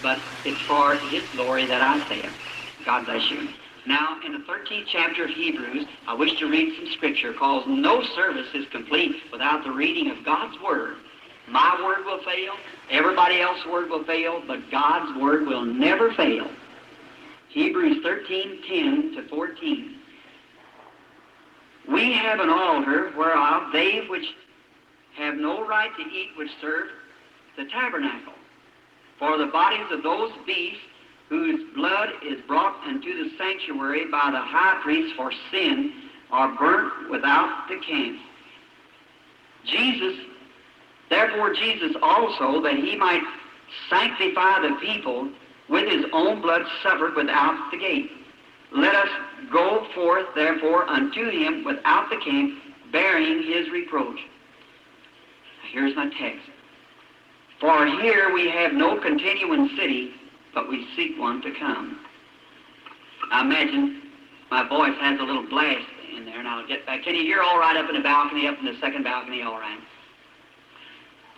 but it's for His glory that I say it. God bless you. Now, in the 13th chapter of Hebrews, I wish to read some scripture, because no service is complete without the reading of God's Word. My word will fail, everybody else's word will fail, but God's Word will never fail. Hebrews 13:10 to 14. We have an altar whereof they which have no right to eat which serve the tabernacle. For the bodies of those beasts whose blood is brought into the sanctuary by the high priest for sin are burnt without the camp. Therefore Jesus also, that He might sanctify the people, with His own blood suffered without the gate. Let us go forth therefore unto Him without the camp, bearing His reproach. Here's my text. For here we have no continuing city, but we seek one to come. I imagine my voice has a little blast in there, and I'll get back. Can you hear all right up in the balcony, up in the second balcony, all right?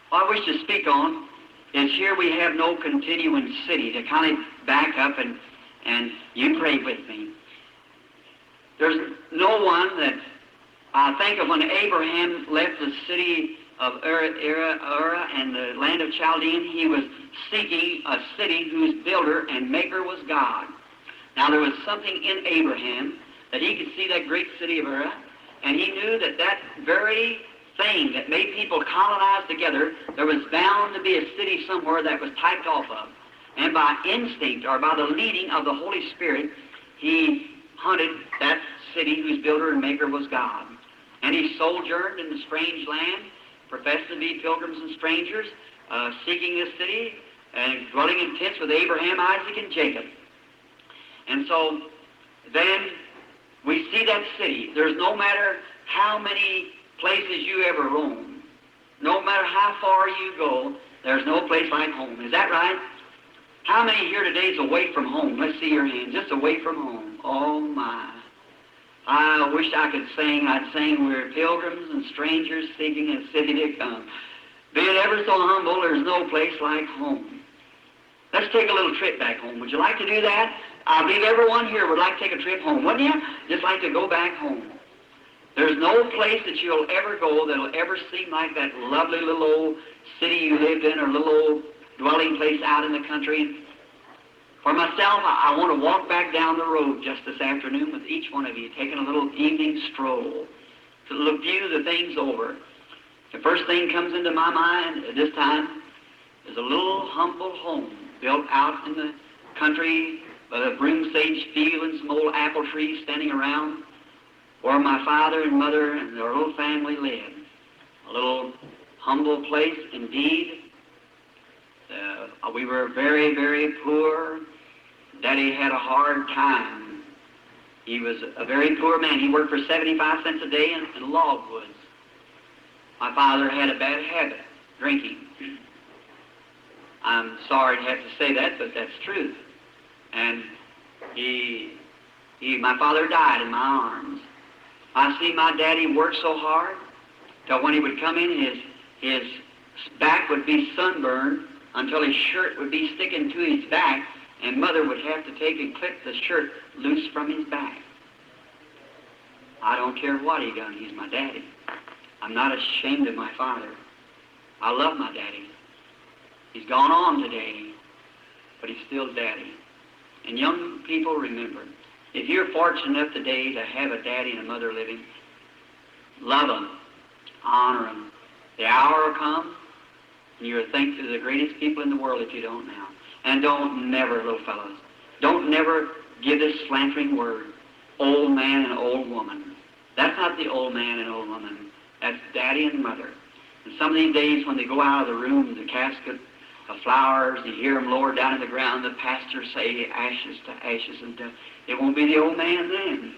What I wish to speak on is here we have no continuing city. To kind of back up and you pray with me. There's no one that I think of when Abraham left the city of Ur and the land of Chaldean. He was seeking a city whose builder and maker was God. Now there was something in Abraham that he could see that great city of Ur, and he knew that that very thing that made people colonize together, there was bound to be a city somewhere that was typed off of. And by instinct, or by the leading of the Holy Spirit, he hunted that city whose builder and maker was God. And he sojourned in the strange land, professed to be pilgrims and strangers, seeking this city, and dwelling in tents with Abraham, Isaac, and Jacob. And so then we see that city. There's no matter how many places you ever roam, no matter how far you go, there's no place like home. Is that right? How many here today is away from home? Let's see your hand. Just away from home. Oh, my. I wish I could sing. I'd sing, we're pilgrims and strangers seeking a city to come. Being ever so humble, there's no place like home. Let's take a little trip back home. Would you like to do that? I believe everyone here would like to take a trip home, wouldn't you? Just like to go back home. There's no place that you'll ever go that'll ever seem like that lovely little old city you lived in, or little old dwelling place out in the country. For myself, I want to walk back down the road just this afternoon with each one of you, taking a little evening stroll to view the things over. The first thing comes into my mind at this time is a little humble home built out in the country with a broom sage field and some old apple trees standing around, where my father and mother and their whole family lived. A little humble place indeed. We were very, very poor. Daddy had a hard time. He was a very poor man. He worked for 75 cents a day in logwoods. My father had a bad habit, drinking. I'm sorry to have to say that, but that's truth. And my father died in my arms. I see my daddy work so hard that when he would come in, his back would be sunburned until his shirt would be sticking to his back, and Mother would have to take and clip the shirt loose from his back. I don't care what he done. He's my daddy. I'm not ashamed of my father. I love my daddy. He's gone on today, but he's still daddy. And young people, remember, if you're fortunate enough today to have a daddy and a mother living, love them, honor them. The hour will come, and you'll think they're the greatest people in the world if you don't now. And don't never, little fellows, don't never give this slandering word, old man and old woman. That's not the old man and old woman. That's daddy and mother. And some of these days when they go out of the room, the casket of flowers, you hear them lower down in the ground, the pastor say, ashes to ashes and death. It won't be the old man then,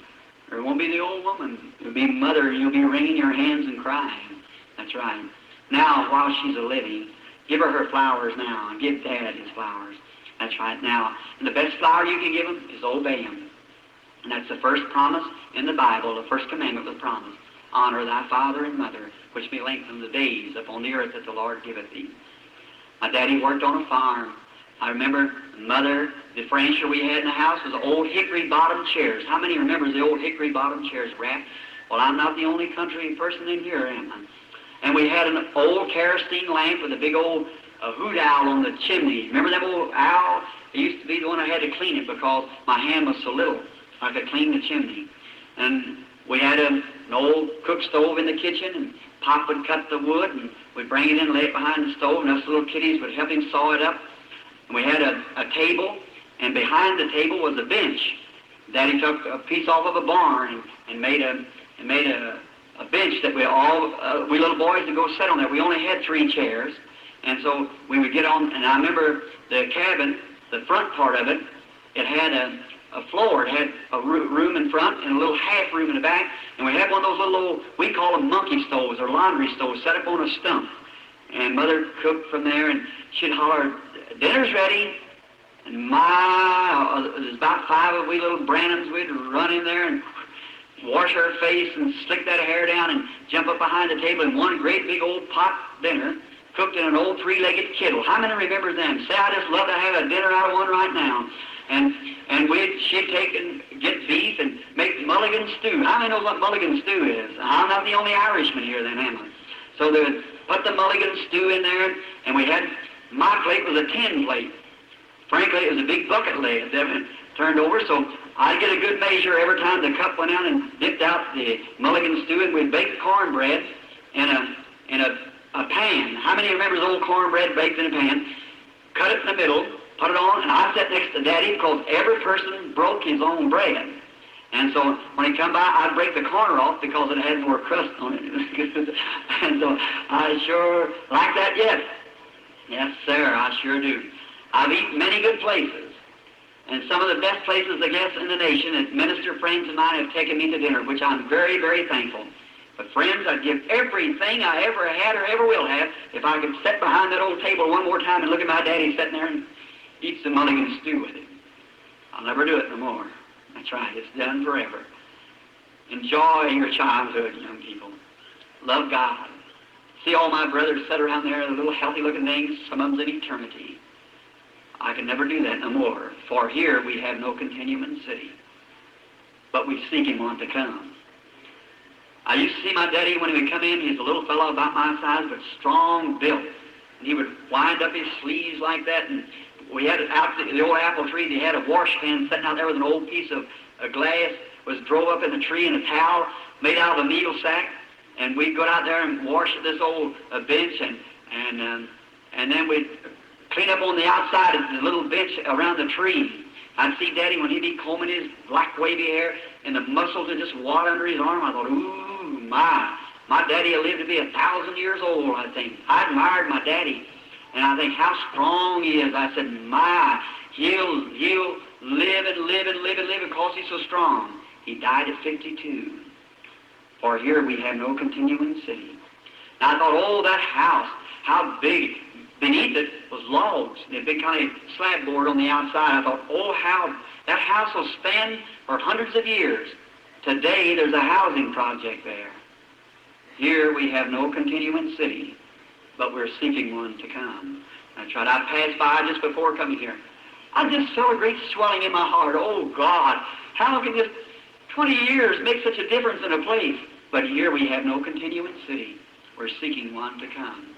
or it won't be the old woman. It'll be mother, and you'll be wringing your hands and crying. That's right. Now, while she's a living, give her flowers now, and give Dad his flowers. That's right. Now, and the best flower you can give him is obey him. And that's the first promise in the Bible, the first commandment was promised. Honor thy father and mother, which may lengthen the days upon the earth that the Lord giveth thee. My daddy worked on a farm, I remember Mother, the furniture we had in the house was old hickory bottom chairs. How many remembers the old hickory bottom chairs wrapped? Well, I'm not the only country person in here, am I? And we had an old kerosene lamp with a big old hoot owl on the chimney. Remember that old owl? It used to be the one I had to clean it because my hand was so little. I could clean the chimney. And we had an old cook stove in the kitchen, and Pop would cut the wood, and we'd bring it in and lay it behind the stove, and us little kiddies would help him saw it up. And we had a table, and behind the table was a bench. Daddy took a piece off of a barn and made a bench that we little boys would go sit on there. We only had 3 chairs, and so we would get on. And I remember the cabin, the front part of it, it had a floor. It had a room in front and a little half room in the back. And we had one of those little old, we call them monkey stoves or laundry stoves, set up on a stump. And Mother cooked from there, and she'd holler, "Dinner's ready." And there's about 5 of we little Branhams. We'd run in there and wash our face and slick that hair down and jump up behind the table in one great big old pot dinner cooked in an old 3-legged kettle. How many remember them? Say, I just love to have a dinner out of one right now. And she'd take and get beef and make mulligan stew. How many know what mulligan stew is? I'm not the only Irishman here then, am I? So they would put the mulligan stew in there, and we had, my plate was a tin plate. Frankly, it was a big bucket lid that turned over, so I'd get a good measure every time the cup went out and dipped out the mulligan stew, and we'd bake cornbread in a pan. How many remember the old cornbread baked in a pan? Cut it in the middle, put it on, and I sat next to Daddy because every person broke his own bread. And so when he come by, I'd break the corner off because it had more crust on it. It was good. And so I sure like that yet. Yes, sir, I sure do. I've eaten many good places. And some of the best places, I guess, in the nation, and minister friends of mine have taken me to dinner, which I'm very, very thankful. But friends, I'd give everything I ever had or ever will have if I could sit behind that old table one more time and look at my daddy sitting there and eat some mulligan stew with him. I'll never do it no more. That's right, it's done forever. Enjoy your childhood, young people. Love God. See all my brothers sit around there, the little healthy-looking things, some of them's in eternity. I can never do that no more, for here we have no continuing city, but we seek him one to come. I used to see my daddy when he would come in. He's a little fellow about my size, but strong built. And he would wind up his sleeves like that, and we had out the old apple tree. They had a washpan sitting out there with an old piece of glass, was drove up in the tree, and a towel made out of a needle sack, and we'd go out there and wash this old bench, and then we'd clean up on the outside of the little bench around the tree. I'd see Daddy when he'd be combing his black wavy hair, and the muscles would just wad under his arm. I thought, ooh, my daddy will live to be 1,000 years old, I think. I admired my daddy, and I think how strong he is. I said, he'll live and live and live and live because he's so strong. He died at 52. For here we have no continuing city. Now I thought, oh, that house, how big. Beneath it was logs, and a big kind of slab board on the outside. I thought, oh, how that house will stand for hundreds of years. Today, there's a housing project there. Here we have no continuing city, but we're seeking one to come. That's right. I passed by just before coming here. I just felt a great swelling in my heart. Oh, God, how can this 20 years make such a difference in a place? But here we have no continuing city. We're seeking one to come.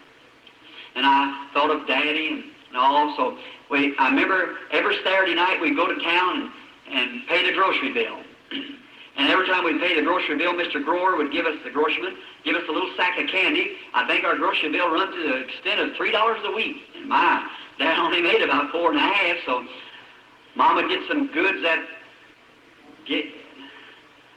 And I thought of Daddy and all. So I remember every Saturday night we'd go to town and pay the grocery bill. And every time we'd pay the grocery bill, Mr. Grower would give us, the groceryman, give us a little sack of candy. I think our grocery bill run to the extent of $3 a week. And my Dad only made about 4.5, so Mom would get some goods that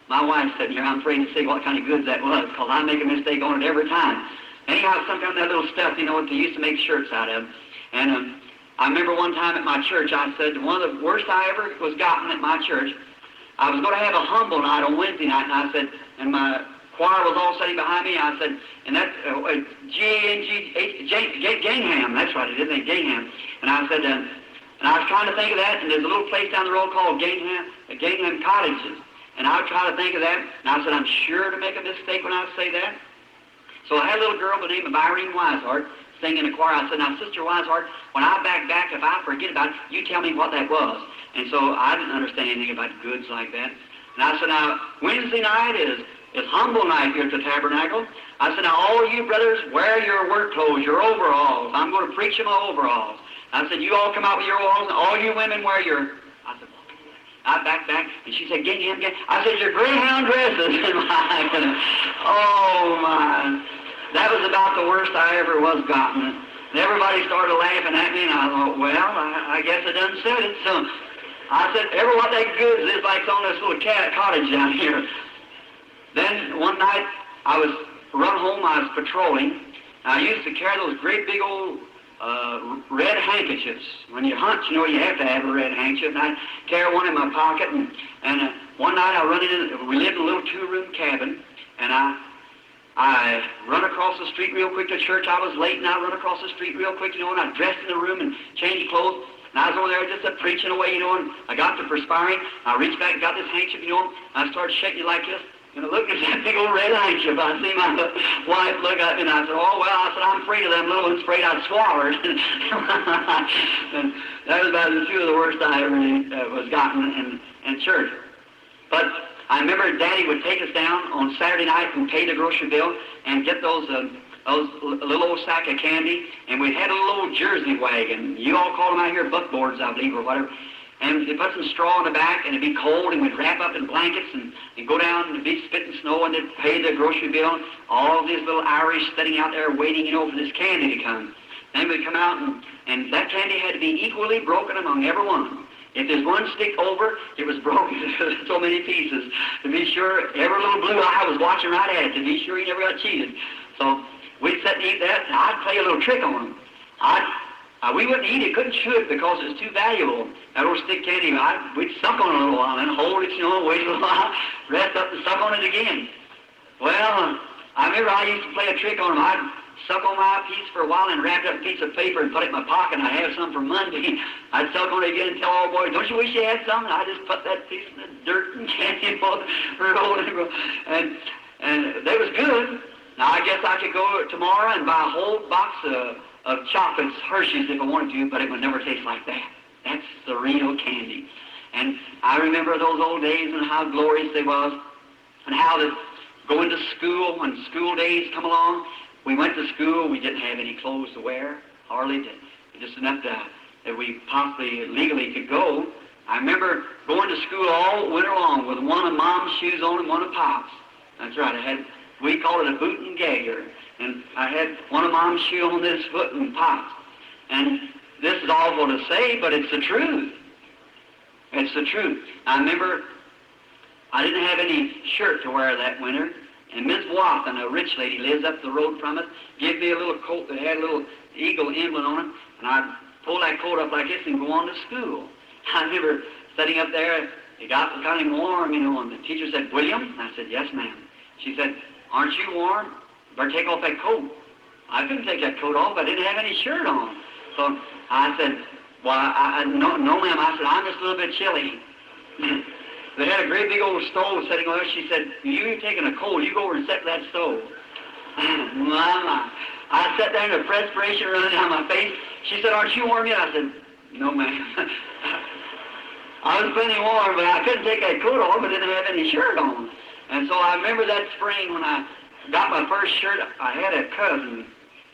my wife said here, I'm afraid to say what kind of goods that was, because I make a mistake on it every time. Anyhow, sometimes that little stuff, you know, what they used to make shirts out of. And I remember one time at my church, I said, one of the worst I ever was gotten at my church, I was going to have a humble night on Wednesday night, and I said, and my choir was all sitting behind me, I said, and that, Gingham, that's right, it is, Gingham. And I said, and I was trying to think of that, and there's a little place down the road called Gingham Cottages. And I would try to think of that, and I said, I'm sure to make a mistake when I say that. So I had a little girl by the name of Irene Weishart sing in the choir. I said, now, Sister Wiseheart, when I back, if I forget about it, you tell me what that was. And so I didn't understand anything about goods like that. And I said, now, Wednesday night is humble night here at the tabernacle. I said, now, all you brothers, wear your work clothes, your overalls. I'm going to preach in my overalls. I said, you all come out with your overalls, and all you women wear your... I said, I backed back, and she said, get him. I said, your Greyhound dresses. Oh, my. That was about the worst I ever was gotten. And everybody started laughing at me, and I thought, well, I guess I done said it. So I said, ever what that goods is like on this little cottage down here. Then one night, I was run home, I was patrolling. I used to carry those great big old red handkerchiefs. When you hunt, you know, you have to have a red handkerchief. And I carry one in my pocket, and one night I run in, we lived in a little two-room cabin, and I run across the street real quick to church. I was late, and I run across the street real quick, you know, and I dressed in the room and changed clothes. And I was over there just preaching away, you know, and I got to perspiring. I reached back and got this handkerchief, you know, and I started shaking it like this. And I looked at that big old red handkerchief. I see my wife look at me, and I said, oh, well, I said, I'm afraid of them little ones, afraid I'd swallow it. And that was about the two of the worst I ever was gotten in church. But I remember Daddy would take us down on Saturday night and pay the grocery bill and get those little old sack of candy. And we had a little old Jersey wagon. You all call them out here buckboards, I believe, or whatever. And they put some straw in the back, and it'd be cold, and we'd wrap up in blankets and go down and be spitting snow, and they'd pay the grocery bill. All these little Irish sitting out there waiting, you know, for this candy to come. Then we'd come out, and that candy had to be equally broken among every one of them. If there's one stick over, it was broken to so many pieces. To be sure, every little blue eye was watching right at it, to be sure he never got cheated. So we'd sit and eat that, and I'd play a little trick on him. We wouldn't eat it, couldn't chew it because it was too valuable. That old stick candy, we'd suck on it a little while, and hold it, you know, wait a little while, rest up and suck on it again. Well, I remember I used to play a trick on him. I'd suck on my piece for a while and wrap it up in a piece of paper and put it in my pocket, and I'd have some for Monday. I'd suck on it again and tell all boys, don't you wish you had some? And I just put that piece in the dirt and candy roll and they was good. Now, I guess I could go tomorrow and buy a whole box of chocolates, Hershey's, if I wanted to, but it would never taste like that. That's the real candy. And I remember those old days and how glorious they was, and how that going to school, when school days come along, we went to school, we didn't have any clothes to wear, hardly did. Just enough that we possibly legally could go. I remember going to school all winter long with one of Mom's shoes on and one of Pop's. That's right, we called it a boot and gagger. And I had one of Mom's shoes on this foot and Pop's. And this is awful to say, but it's the truth. It's the truth. I remember I didn't have any shirt to wear that winter, and Miss Watson, a rich lady, lives up the road from us, gave me a little coat that had a little eagle emblem on it, and I'd pull that coat up like this and go on to school. I remember sitting up there, it got kind of warm, you know, and the teacher said, William? And I said, yes, ma'am. She said, aren't you warm? You better take off that coat. I couldn't take that coat off. I didn't have any shirt on. So I said, well, no, ma'am. I said, I'm just a little bit chilly. They had a great big old stove sitting on there. She said, you taking a cold, you go over and set that stove. I sat there and the perspiration running down my face. She said, aren't you warm yet? I said, no, ma'am. I was plenty warm, but I couldn't take that coat off. I didn't have any shirt on. And so I remember that spring when I got my first shirt. I had a cousin,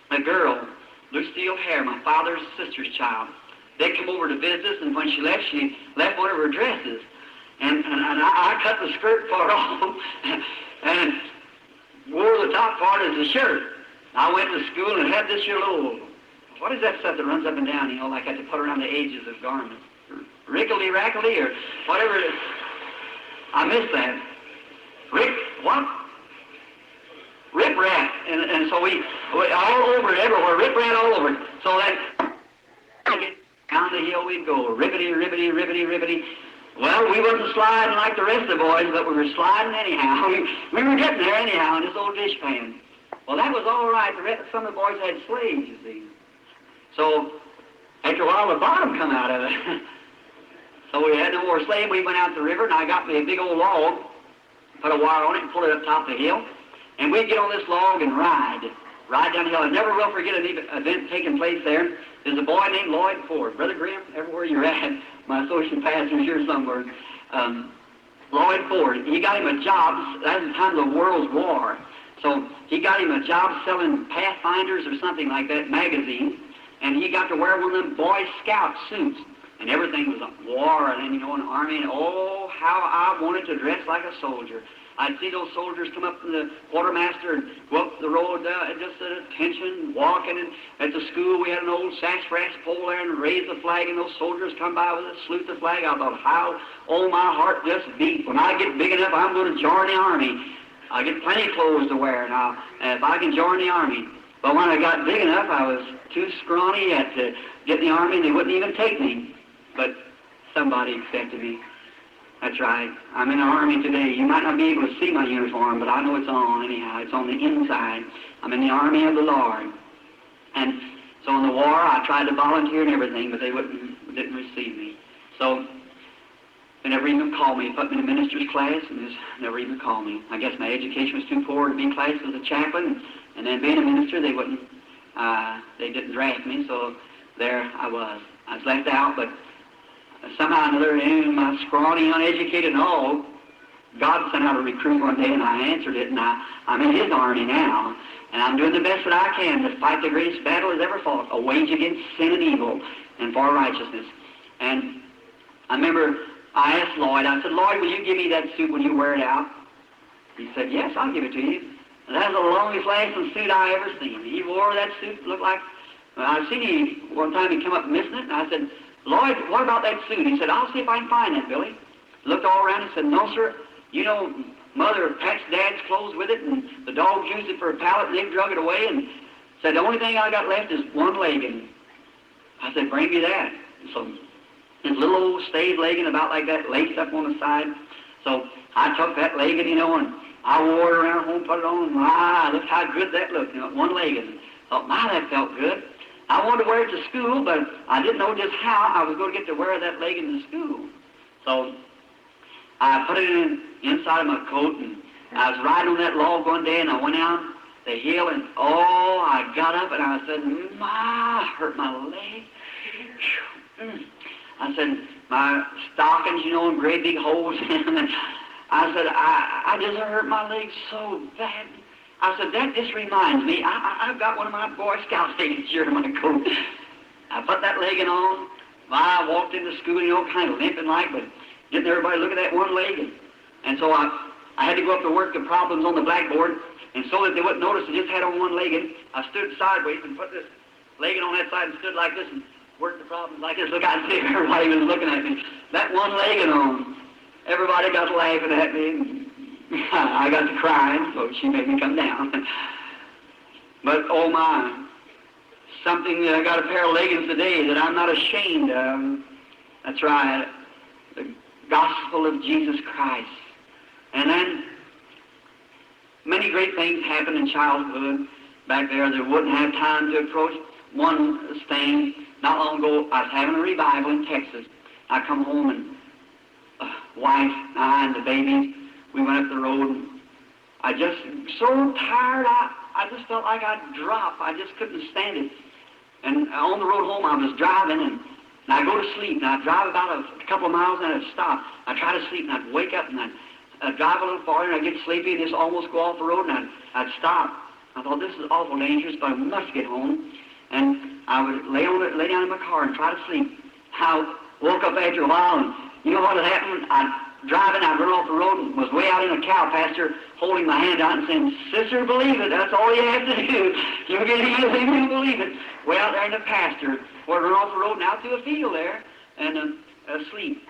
a girl, Lucille Hare, my father's sister's child. They come over to visit us, and when she left one of her dresses. And I cut the skirt part off and wore the top part as a shirt. I went to school and had this here little, what is that stuff that runs up and down, you know, like I had to put around the edges of garments? Rickety-rackety or whatever it is. I missed that. Rip-rap. And so we all over it, everywhere, rip-rap all over it. So that, down the hill we'd go, ribbity, ribbity, ribbity, ribbity. Well, we wasn't sliding like the rest of the boys, but we were sliding anyhow. We were getting there anyhow in this old dishpan. Well, that was all right. Some of the boys had slaves, you see. So, after a while, the bottom come out of it. So we had no more slave. We went out to the river, and I got me a big old log, put a wire on it, and pull it up top of the hill. And we'd get on this log and ride right down the hill. I never will forget an event taking place there. There's a boy named Lloyd Ford. Brother Graham, everywhere you're at, my associate pastor's here somewhere. Lloyd Ford, he got him a job. That was the time of the World's War. So he got him a job selling Pathfinders or something like that, magazines, and he got to wear one of them Boy Scout suits. And everything was a war, and then, you know, an army, and oh, how I wanted to dress like a soldier. I'd see those soldiers come up from the quartermaster and go up the road, just at attention, walking. And at the school, we had an old sassafras pole there and raised the flag, and those soldiers come by with it, salute the flag. I thought, how, oh, my heart just beat. When I get big enough, I'm going to join the army. I get plenty of clothes to wear now, if I can join the army. But when I got big enough, I was too scrawny yet to get in the army, and they wouldn't even take me. But somebody accepted me. That's right. I'm in the army today. You might not be able to see my uniform, but I know it's on anyhow. It's on the inside. I'm in the army of the Lord. And so in the war, I tried to volunteer and everything, but they didn't receive me. So they never even called me. They put me in a minister's class and just never even called me. I guess my education was too poor to be in class as a chaplain. And then being a minister, they didn't draft me, so there I was. I was left out, but somehow or another, in my scrawny, uneducated and all, God sent out a recruit one day, and I answered it, and I'm in His army now, and I'm doing the best that I can to fight the greatest battle that's ever fought, a wage against sin and evil and for righteousness. And I remember I asked Lloyd, I said, Lloyd, will you give me that suit when you wear it out? He said, yes, I'll give it to you. And that's the longest lasting suit I ever seen. He wore that suit, looked like, I've seen him one time, he come up missing it, and I said, Lloyd, what about that suit? He said, I'll see if I can find that, Billy. Looked all around and said, no, sir. You know, Mother packed Dad's clothes with it, and the dogs used it for a pallet, and they drug it away, and said, the only thing I got left is one legging. I said, bring me that. So his little old stave legging about like that, laced up on the side. So I took that legging, you know, and I wore it around home, put it on, and look how good that looked, you know, one legging. Thought, my, that felt good. I wanted to wear it to school, but I didn't know just how I was going to get to wear that legging to school. So I put it inside of my coat, and I was riding on that log one day, and I went out the hill, and oh, I got up, and I said, I hurt my leg. I said, my stockings, you know, in great big holes in them. I said, I just hurt my leg so bad. I said, that just reminds me, I've got one of my Boy Scout leggings here in my coat. I put that legging on. I walked into school, you know, kind of limping like, but getting everybody look at that one leg. And so I had to go up to work the problems on the blackboard, and so that they wouldn't notice I just had on one legging, I stood sideways and put this legging on that side and stood like this and worked the problems like this. Look out and see everybody was looking at me. That one legging on. Everybody got laughing at me. I got to crying, so she made me come down. But, oh my, something that I got a pair of leggings today that I'm not ashamed of. That's right, the gospel of Jesus Christ. And then many great things happened in childhood back there that wouldn't have time to approach. One thing, not long ago, I was having a revival in Texas. I come home, and wife, I, and the baby, we went up the road, and I just, so tired, I just felt like I'd drop. I just couldn't stand it. And on the road home, I was driving, and I'd go to sleep, and I'd drive about a couple of miles, and I'd stop. I'd try to sleep, and I'd wake up, and I'd drive a little farther, and I'd get sleepy, and just almost go off the road, and I'd stop. I thought, this is awful dangerous, but I must get home. And I would lay down in my car and try to sleep. I woke up after a while, and you know what had happened? I'd run off the road and was way out in a cow pasture holding my hand out and saying, sister, believe it. That's all you have to do. You'll get healed if you believe it. Way out there in the pasture. Or I'd run off the road and out to a field there and asleep.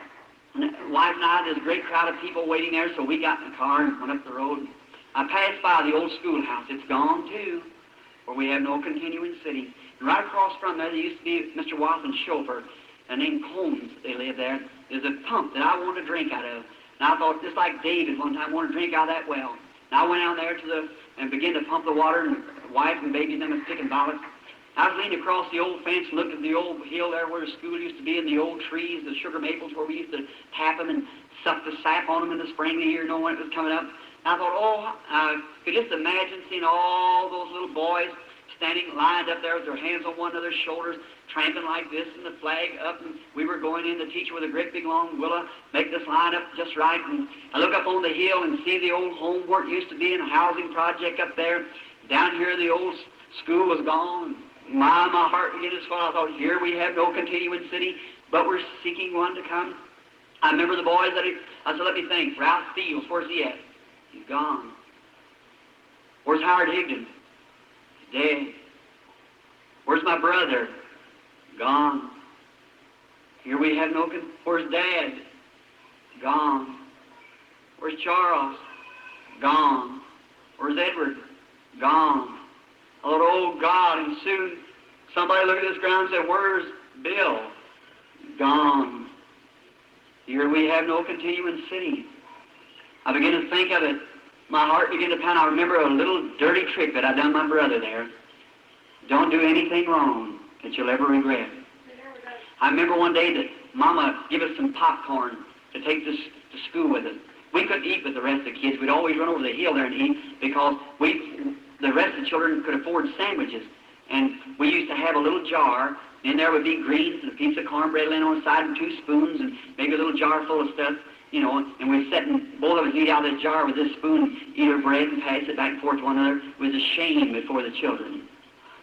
And wife and I, there's a great crowd of people waiting there, so we got in the car and went up the road. I passed by the old schoolhouse. It's gone, too, where we have no continuing city. And right across from there used to be Mr. Watson's chauffeur, named Combs. They lived there. There's a pump that I wanted to drink out of. And I thought, just like David one time wanted to drink out of that well. And I went out there and began to pump the water, and wife and baby and them was picking violets. I was leaning across the old fence and looked at the old hill there where the school used to be, and the old trees, the sugar maples where we used to tap them and suck the sap on them in the spring of the year, knowing when it was coming up. And I thought, I could just imagine seeing all those little boys standing, lined up there with their hands on one another's shoulders, tramping like this, and the flag up, and we were going in, the teacher with a great big long willow, make this line up just right, and I look up on the hill and see the old home where it used to be, and a housing project up there. Down here, the old school was gone. My heart began to swell. I thought, here we have no continuing city, but we're seeking one to come. I remember the boys I said, let me think. Ralph Fields, where's he at? He's gone. Where's Howard Higdon? He's dead. Where's my brother? Gone. Here we have no... Where's Dad? Gone. Where's Charles? Gone. Where's Edward? Gone. I thought, oh God, and soon somebody looked at this ground and said, where's Bill? Gone. Here we have no continuing city. I began to think of it. My heart began to pound. I remember a little dirty trick that I done my brother there. Don't do anything wrong that you'll ever regret. I remember one day that Mama gave us some popcorn to take this to school with us. We couldn't eat with the rest of the kids. We'd always run over the hill there and eat because the rest of the children could afford sandwiches. And we used to have a little jar. In there would be greens and a piece of cornbread laying on the side and 2 spoons and maybe a little jar full of stuff, you know, and we'd sit and both of us eat out of this jar with this spoon, eat our bread and pass it back and forth to one another. It was a shame before the children.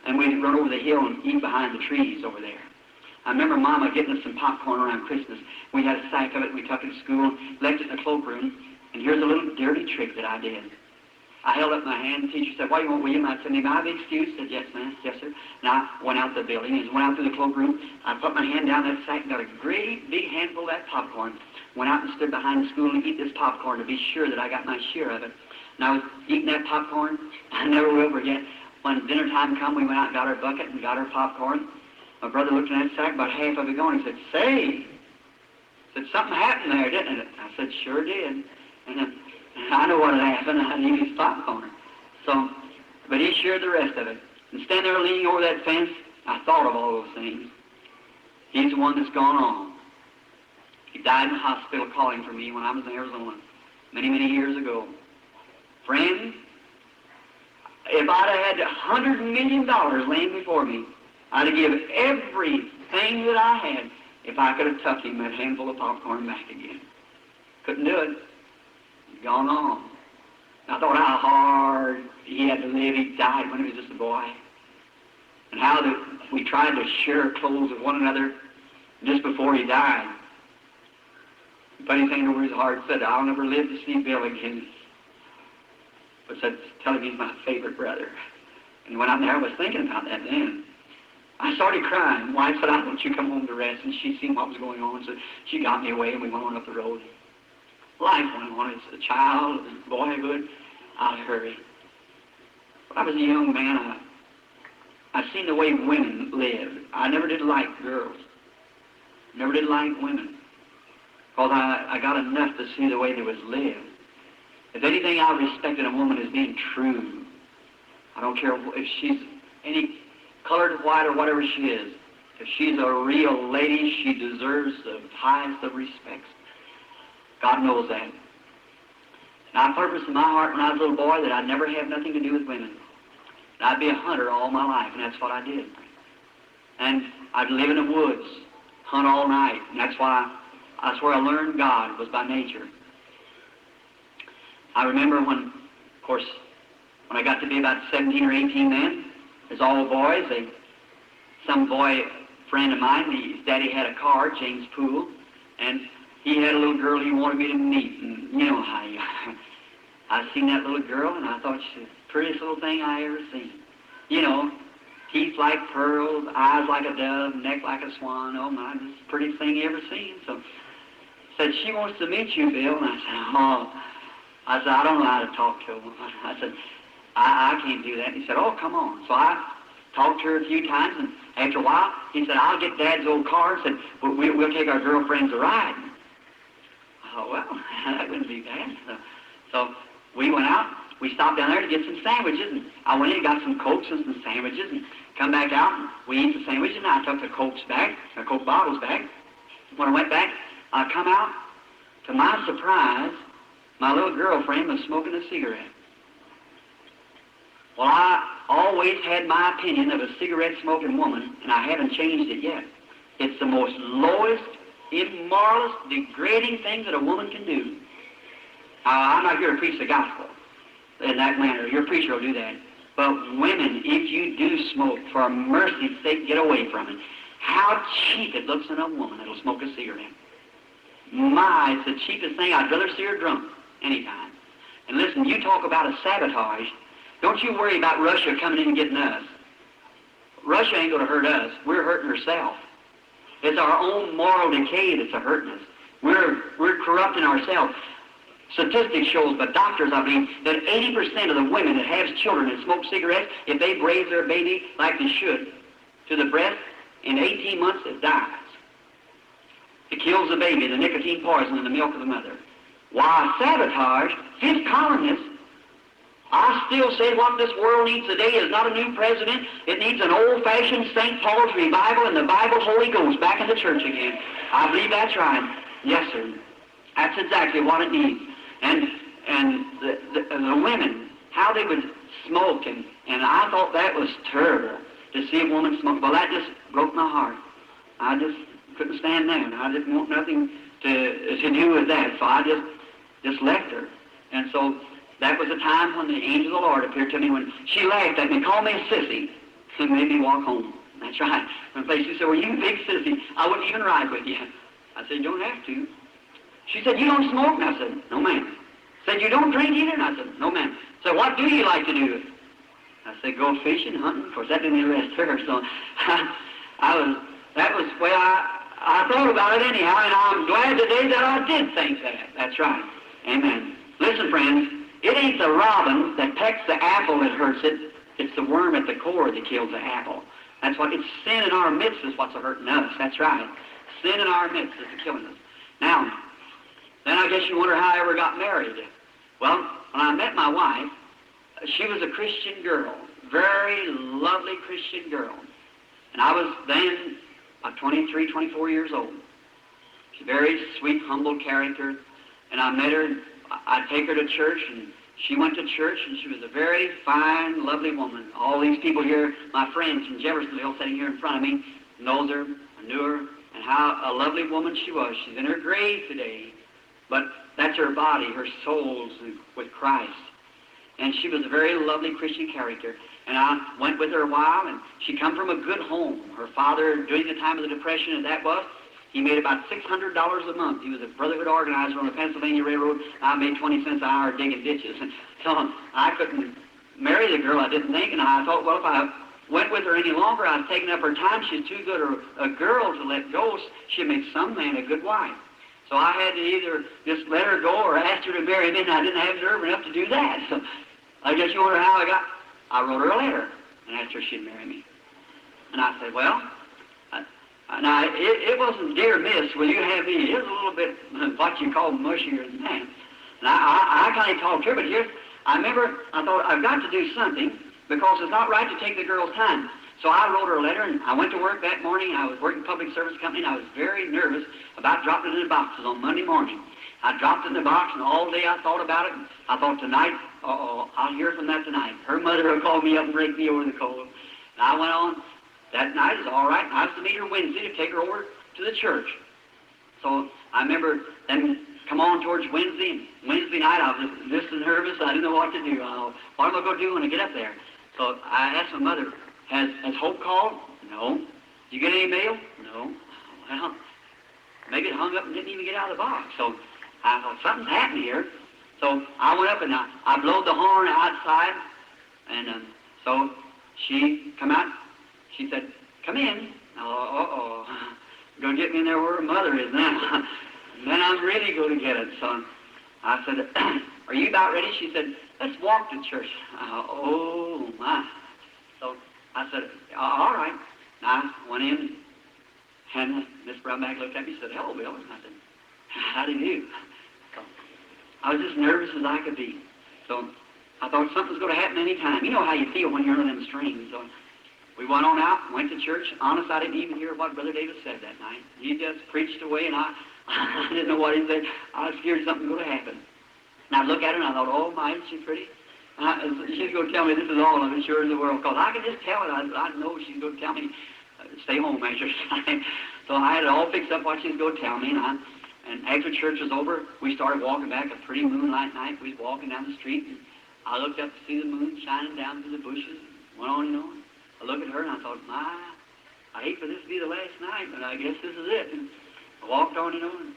And we'd run over the hill and eat behind the trees over there. I remember Mama getting us some popcorn around Christmas. We had a sack of it, we took it to school, left it in the cloakroom, and here's a little dirty trick that I did. I held up my hand, the teacher said, what do you want, William? I said, may I be excused? I said, yes, ma'am, yes, sir. And I went out the building, and went out through the cloakroom. I put my hand down that sack and got a great big handful of that popcorn. Went out and stood behind the school and eat this popcorn to be sure that I got my share of it. And I was eating that popcorn. I never will forget. When dinner time come, we went out and got our bucket and got our popcorn. My brother looked in that sack, about half of it gone. He said, say, something happened there, didn't it? I said, sure did. And I know what had happened. I knew his popcorn. So, but he shared the rest of it. And standing there leaning over that fence, I thought of all those things. He's the one that's gone on. He died in the hospital calling for me when I was in Arizona many, many years ago. Friend, if I'd have had $100 million laying before me, I'd have given everything that I had if I could have tucked him that handful of popcorn back again. Couldn't do it. He's gone on. I thought how hard he had to live. He died when he was just a boy. And how that we tried to share clothes with one another just before he died. The funny thing over his heart said, I'll never live to see Bill again. But said, tell him he's my favorite brother. And he went out there. I was thinking about that then. I started crying. Wife said, I want you to come home to rest. And she seen what was going on. So she got me away and we went on up the road. Life went on. As a child, as boyhood, I'd hurry. When I was a young man, I seen the way women lived. I never did like girls. Never did like women. Because I got enough to see the way they was lived. If anything, I respected a woman as being true. I don't care if she's any colored white or whatever she is. If she's a real lady, she deserves the highest of respects. God knows that. And I purposed in my heart when I was a little boy that I'd never have nothing to do with women. And I'd be a hunter all my life, and that's what I did. And I'd live in the woods, hunt all night, and that's where I learned God was by nature. I remember when, of course, when I got to be about 17 or 18 then, as all boys, some boy friend of mine, his daddy had a car, James Poole, and he had a little girl he wanted me to meet. And you know how I seen that little girl, and I thought she was the prettiest little thing I ever seen. You know, teeth like pearls, eyes like a dove, neck like a swan. Oh my, this is the prettiest thing you ever seen. So said, she wants to meet you, Bill. And I said, oh. I said, I don't know how to talk to her. I said, I can't do that. And he said, oh, come on. So I talked to her a few times, and after a while, he said, I'll get Dad's old car, and said, we'll take our girlfriends a ride. I thought, well, that wouldn't be bad. So we went out. We stopped down there to get some sandwiches, and I went in and got some Cokes and some sandwiches, and come back out, and we ate the sandwiches, and I took the Cokes back, the Coke bottles back. When I went back, I come out. To my surprise, my little girlfriend was smoking a cigarette. Well, I always had my opinion of a cigarette-smoking woman, and I haven't changed it yet. It's the most lowest, immoralist, degrading thing that a woman can do. I'm not here to preach the gospel in that manner. Your preacher will do that. But women, if you do smoke, for mercy's sake, get away from it. How cheap it looks in a woman that'll smoke a cigarette. My, it's the cheapest thing. I'd rather see her drunk anytime. And listen, you talk about a sabotage. Don't you worry about Russia coming in and getting us. Russia ain't going to hurt us. We're hurting ourselves. It's our own moral decay that's hurting us. We're corrupting ourselves. Statistics shows, but doctors, I believe, that 80% of the women that have children that smoke cigarettes, if they raise their baby like they should to the breast, in 18 months it dies. It kills the baby, the nicotine poison in the milk of the mother. Why, sabotage, fifth columnist. I still say what this world needs today is not a new president. It needs an old-fashioned St. Paul's revival and the Bible Holy Ghost back in the church again. I believe that's right. Yes, sir. That's exactly what it needs. And the women, how they would smoke, and I thought that was terrible to see a woman smoke. Well, that just broke my heart. I just couldn't stand that. I didn't want nothing to do with that, so I just left her. And so that was a time when the angel of the Lord appeared to me when she laughed at me, called me a sissy, and made me walk home. That's right. One place she said, well, you big sissy, I wouldn't even ride with you. I said, you don't have to. She said, you don't smoke? And I said, no, ma'am. Said, you don't drink either? And I said, no, ma'am. So what do you like to do? I said, go fishing, hunting. Of course, that didn't interest her, so that was the way I thought about it anyhow, and I'm glad today that I did think that. That's right. Amen. Listen, friends, it ain't the robin that pecks the apple that hurts it. It's the worm at the core that kills the apple. That's what, it's sin in our midst is what's hurting us. That's right. Sin in our midst is killing us. Now, then I guess you wonder how I ever got married. Well, when I met my wife, she was a Christian girl, very lovely Christian girl. And I was then about 23, 24 years old. She's a very sweet, humble character. And I met her, and I'd take her to church, and she went to church, and she was a very fine, lovely woman. All these people here, my friends from Jeffersonville sitting here in front of me, knows her, I knew her, and how a lovely woman she was. She's in her grave today, but that's her body, her soul's with Christ. And she was a very lovely Christian character. And I went with her a while, and she come from a good home. Her father, during the time of the Depression, and that was, he made about $600 a month. He was a Brotherhood organizer on the Pennsylvania Railroad. I made 20 cents an hour digging ditches. And so I couldn't marry the girl, I didn't think, and I thought, well, if I went with her any longer, I was taking up her time. She's too good a girl to let go. She'd make some man a good wife. So I had to either just let her go or ask her to marry me, and I didn't have nerve enough to do that. So I guess you wonder how I wrote her a letter and asked her if she'd marry me. And I said, well, now it wasn't dear miss, will you have me? It was a little bit what you call mushier than that. And I kind of talked to her, but here, I remember, I thought, I've got to do something because it's not right to take the girl's time. So I wrote her a letter, and I went to work that morning. I was working public service company, and I was very nervous about dropping it in the boxes on Monday morning. I dropped it in the box, and all day I thought about it. I thought tonight, I'll hear from that tonight. Her mother will call me up and break me over the coals. And I went on. That night is all right. I was to meet her Wednesday to take her over to the church. So I remember then come on towards Wednesday, and Wednesday night I was just nervous. I didn't know what to do. What am I going to do when I get up there? So I asked my mother, has Hope called? No. Did you get any mail? No. Well, maybe it hung up and didn't even get out of the box. So I thought, something's happened here. So I went up and I blowed the horn outside, and so she come out. She said, come in. Going to get me in there where her mother is now. And then I'm really going to get it. So I said, are you about ready? She said, let's walk to church. Oh, my. So I said, all right. And I went in, and Miss Brownback looked at me and said, hello, Bill. And I said, how do you do? So I was just nervous as I could be. So I thought something's going to happen any time. You know how you feel when you're under them strings. So we went on out, went to church. Honest, I didn't even hear what Brother David said that night. He just preached away, and I didn't know what he said. I was scared something was going to happen. And I looked at her, and I thought, oh, my, isn't she pretty? She's going to tell me this is all of it, sure as the world, because I can just tell it. I know she's going to tell me, stay home exercise. So I had it all fixed up what she was going to tell me, and after church was over, we started walking back. A pretty moonlight night. We was walking down the street, and I looked up to see the moon shining down through the bushes. Went on and on. I looked at her, and I thought, my, I hate for this to be the last night, but I guess this is it. And I walked on and on.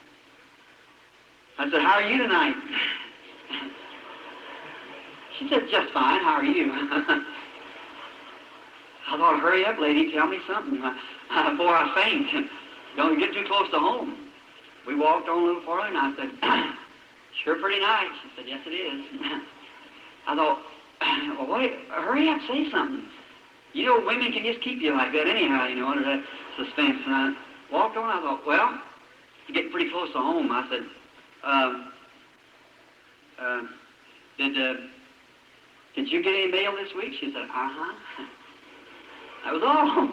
I said, how are you tonight? She said, just fine. How are you? I thought, hurry up, lady, tell me something before I faint. Don't get too close to home. We walked on a little farther, and I said, sure pretty nice. She said, yes, it is. I thought, well, wait, hurry up, say something. You know, women can just keep you like that anyhow, you know, under that suspense. And I walked on, I thought, well, you're getting pretty close to home. I said, did you get any mail this week? She said, uh-huh. That was all.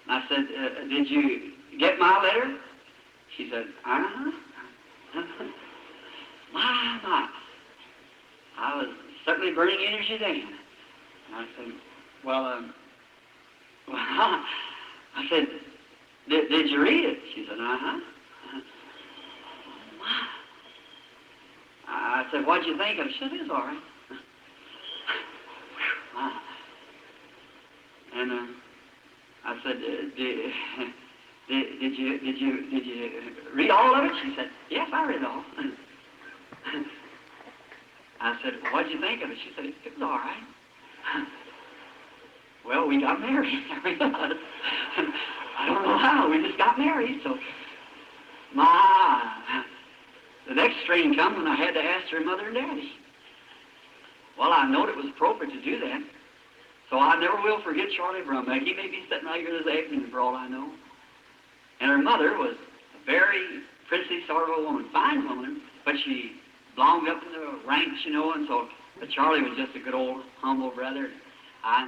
I said, did you get my letter? She said, uh-huh. My. I was certainly burning energy then. And I said, well, I said, did you read it? She said, uh-huh. I said, what'd you think of it? She said, it's all right. And I said, did you read all of it? She said, yes, I read it all. I said, what'd you think of it? She said, it was all right. Well, we got married. I don't know how. We just got married. So, the next strain come when I had to ask her mother and daddy. Well, I knowed it was appropriate to do that. So I never will forget Charlie Brumback. He may be sitting out here this afternoon for all I know. And her mother was a very princely sort of a woman, fine woman, but she belonged up in the ranks, you know, and so but Charlie was just a good old humble brother. I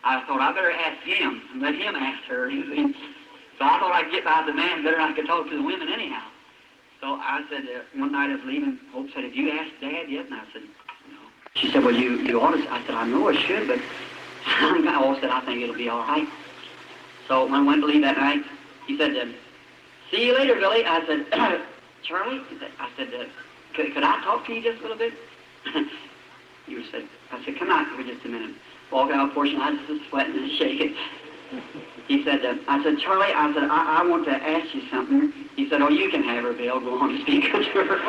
thought I better ask him and let him ask her. You see. So I thought I'd get by the man better than I could talk to the women anyhow. So I said, one night I was leaving, Hope said, have you asked Dad yet? And I said, no. She said, well, you ought to. I said, I know I should, but I said, I think it'll be all right. So when I went to leave that night, he said, see you later, Billy. I said, Charlie, I said, could I talk to you just a little bit? I said, come out for just a minute. Walking out, portion, I was just sweating and shaking. He said, I said, Charlie, I said, I want to ask you something. He said, oh, you can have her, Bill. Go on and speak to her.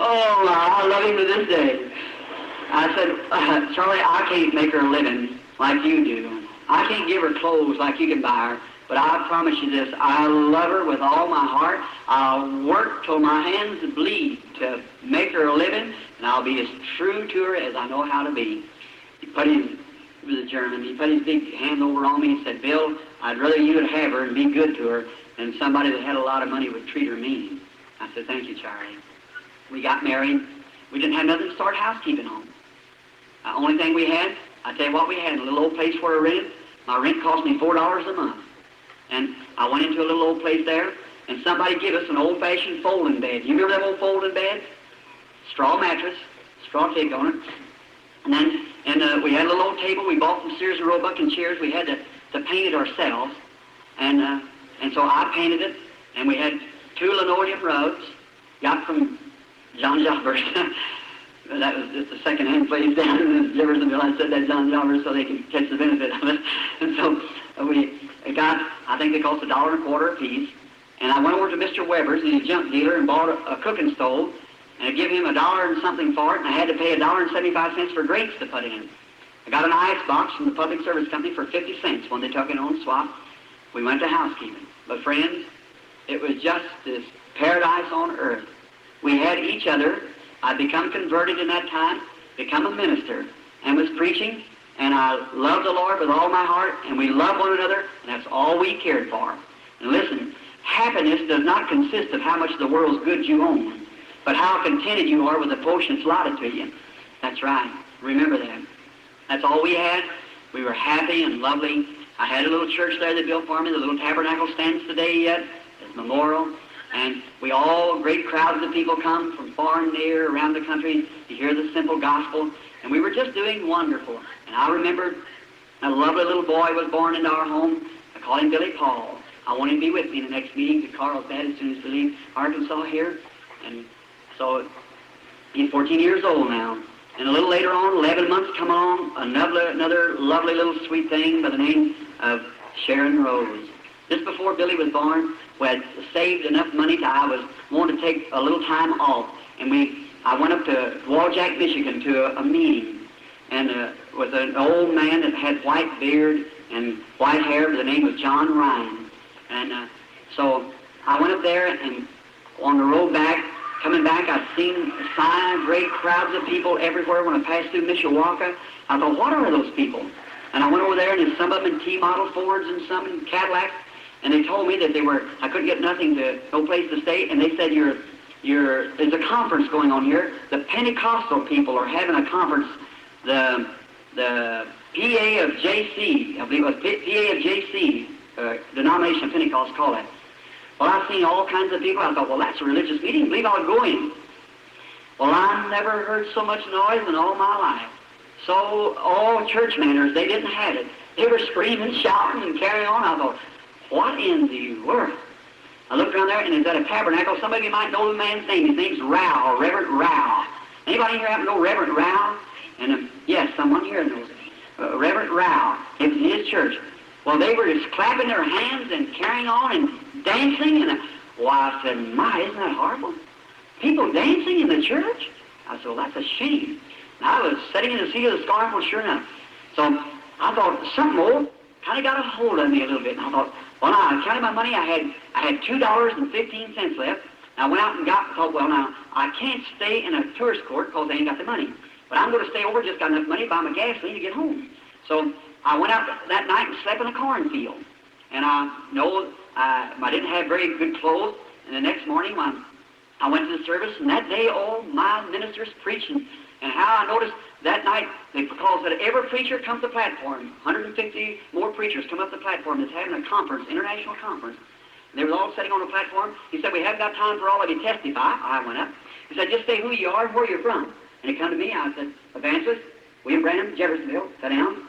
Oh, I love him to this day. I said, Charlie, I can't make her a living like you do. I can't give her clothes like you can buy her. But I promise you this, I love her with all my heart. I'll work till my hands bleed to make her a living, and I'll be as true to her as I know how to be. He was a German. He put his big hand over on me and said, Bill, I'd rather you would have her and be good to her than somebody that had a lot of money would treat her mean. I said, thank you, Charlie. We got married. We didn't have nothing to start housekeeping on. The only thing we had, I tell you what we had, in a little old place where I rented. My rent cost me $4 a month. And I went into a little old place there, and somebody gave us an old-fashioned folding bed. You remember that old folding bed? Straw mattress, straw tick on it. And we had a little old table. We bought from Sears and Roebuck and chairs. We had to paint it ourselves. And so I painted it, and we had 2 linoleum rugs, got from John Jobbers. That was just a second-hand place down in Jeffersonville. I said that John Jobbers so they could catch the benefit of it. And so we got, I think they cost $1.25 a piece. And I went over to Mr. Weber's, he's a junk dealer, and bought a cooking stove. And I give him $1 and something for it, and I had to pay $1.75 for grates to put in. I got an ice box from the Public Service Company for 50 cents when they took it on swap. We went to housekeeping. But friends, it was just this paradise on earth. We had each other. I'd become converted in that time, become a minister, and was preaching, and I loved the Lord with all my heart, and we loved one another, and that's all we cared for. And listen, happiness does not consist of how much of the world's goods you own, but how contented you are with the portion that's allotted to you. That's right. Remember that. That's all we had. We were happy and lovely. I had a little church there they built for me. The little tabernacle stands today yet as memorial. And we all, great crowds of people come from far and near around the country to hear the simple gospel. And we were just doing wonderful. And I remember a lovely little boy was born into our home. I call him Billy Paul. I want him to be with me in the next meeting to Carl's dad as soon as we leave Arkansas here. And so he's 14 years old now. And a little later on, 11 months come along, another lovely little sweet thing by the name of Sharon Rose. Just before Billy was born, we had saved enough money that I was wanting to take a little time off. And I went up to Waljack, Michigan to a meeting, and with an old man that had white beard and white hair by the name of John Ryan. And so I went up there, and on the road back, coming back, I'd seen signs, great crowds of people everywhere. When I passed through Mishawaka, I thought, what are those people? And I went over there, and there's some of them in T-model Fords and some in Cadillacs. And they told me that I couldn't get no place to stay, and they said, there's a conference going on here. The Pentecostal people are having a conference. The PA of JC, I believe it was PA of JC, denomination of Pentecost, call it. Well, I've seen all kinds of people. I thought, well, that's a religious meeting. I believe I'll go in. Well, I never heard so much noise in all my life. So all church manners, they didn't have it. They were screaming, shouting, and carrying on. I thought, what in the world? I looked around there, and it's at a tabernacle. Some of you might know the man's name. His name's Rao, Reverend Rao. Anybody here happen to know Reverend Rao? And yes, someone here knows it. Reverend Rao. It was his church. Well, they were just clapping their hands and carrying on and dancing. And I said, my, isn't that horrible? People dancing in the church? I said, well, that's a shame. And I was sitting in the seat of the scornful, sure enough. So I thought, something old kind of got a hold of me a little bit. And I thought, well, now, I counted my money. I had $2.15 left. And I went out and thought, well, now, I can't stay in a tourist court because I ain't got the money. But I'm going to stay over, just got enough money to buy my gasoline to get home. So I went out that night and slept in a cornfield. And I didn't have very good clothes. And the next morning, I went to the service, and that day, all my ministers preaching. And how I noticed that night, because that every preacher comes to the platform, 150 more preachers come up the platform that's having a conference, international conference. And they were all sitting on the platform. He said, we haven't got time for all of you to testify. I went up. He said, just say who you are and where you're from. And he come to me. I said, Evangelist, William Branham, Jeffersonville. Sat down.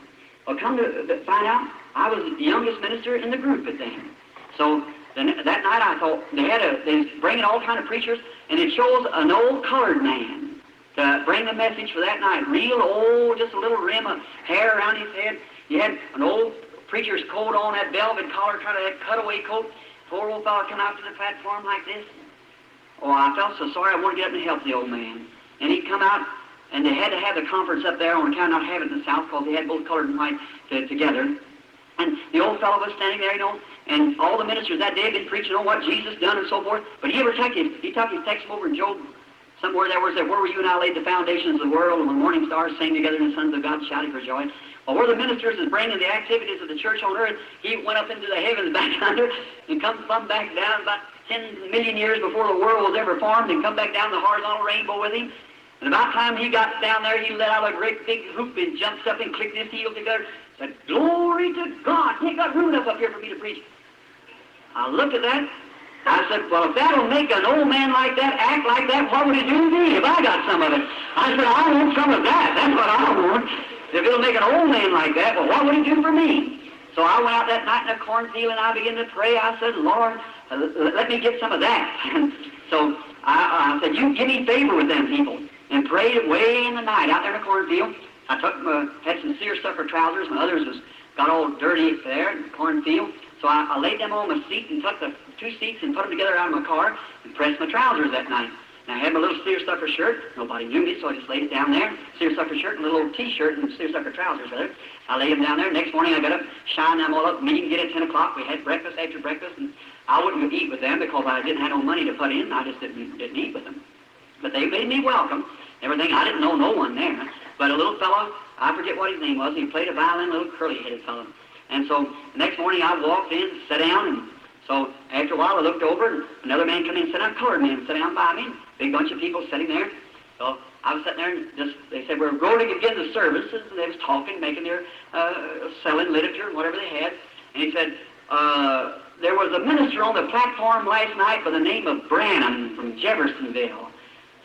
Well, come to find out, I was the youngest minister in the group at then. So that night I thought, they was bringing all kind of preachers, and it shows an old colored man to bring the message for that night. Real old, just a little rim of hair around his head. He had an old preacher's coat on, that velvet collar, kind of that cutaway coat. Poor old fellow come out to the platform like this. Oh, I felt so sorry. I wanted to get up and help the old man. And he'd come out, and they had to have the conference up there on account of not having it in the South because they had both colored and white together. And the old fellow was standing there, and all the ministers that day had been preaching on what Jesus done and so forth. But he took his text over in Job. Somewhere there was that, where were you and I laid the foundations of the world, and when morning stars sang together and the sons of God shouted for joy. Well, where the ministers is bringing the activities of the church on earth, he went up into the heavens back under and come back down about 10 million years before the world was ever formed, and come back down the horizontal rainbow with him. And about time he got down there, he let out a great big hoop and jumped up and clicked his heels together. Said, glory to God. He ain't got room enough up here for me to preach. I looked at that. I said, well, if that'll make an old man like that act like that, what would it do to me if I got some of it? I said, I want some of that. That's what I want. If it'll make an old man like that, well, what would it do for me? So I went out that night in a cornfield, and I began to pray. I said, Lord, let me get some of that. So I said, you give me favor with them people. And prayed way in the night out there in the cornfield. I had some seersucker trousers. My others got all dirty there in the cornfield. So I laid them on my seat and took the two seats and put them together out of my car and pressed my trousers that night. And I had my little seersucker shirt. Nobody knew me, so I just laid it down there. Seersucker shirt and a little T-shirt and seersucker trousers there. I laid them down there. Next morning I got up, shined them all up. Meeting get at 10 o'clock. We had breakfast after breakfast, and I wouldn't eat with them because I didn't have no money to put in. I just didn't eat with them. But they made me welcome. Everything. I didn't know no one there. But a little fellow, I forget what his name was, he played a violin, a little curly-headed fellow. And so the next morning I walked in, sat down, and so after a while I looked over, and another man come in, sat down, colored man, sat down by me, big bunch of people sitting there. So I was sitting there, and they said, we're going to begin the services, and they was talking, making their, selling literature and whatever they had. And he said, there was a minister on the platform last night by the name of Branham from Jeffersonville.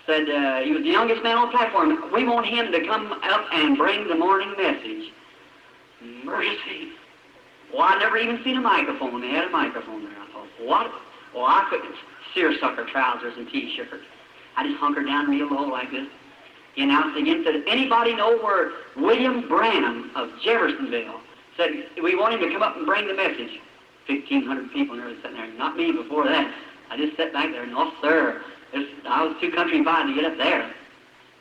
Said he was the youngest man on the platform. We want him to come up and bring the morning message. Mercy. Well, I never even seen a microphone. They had a microphone there. I thought, what? Well, I couldn't. Seersucker trousers and T-shirt. I just hunkered down real low like this. He announced again, said, anybody know where William Branham of Jeffersonville? Said, we want him to come up and bring the message. 1,500 people there sitting there. Not me before that. I just sat back there. No, sir. I was too countrified to get up there.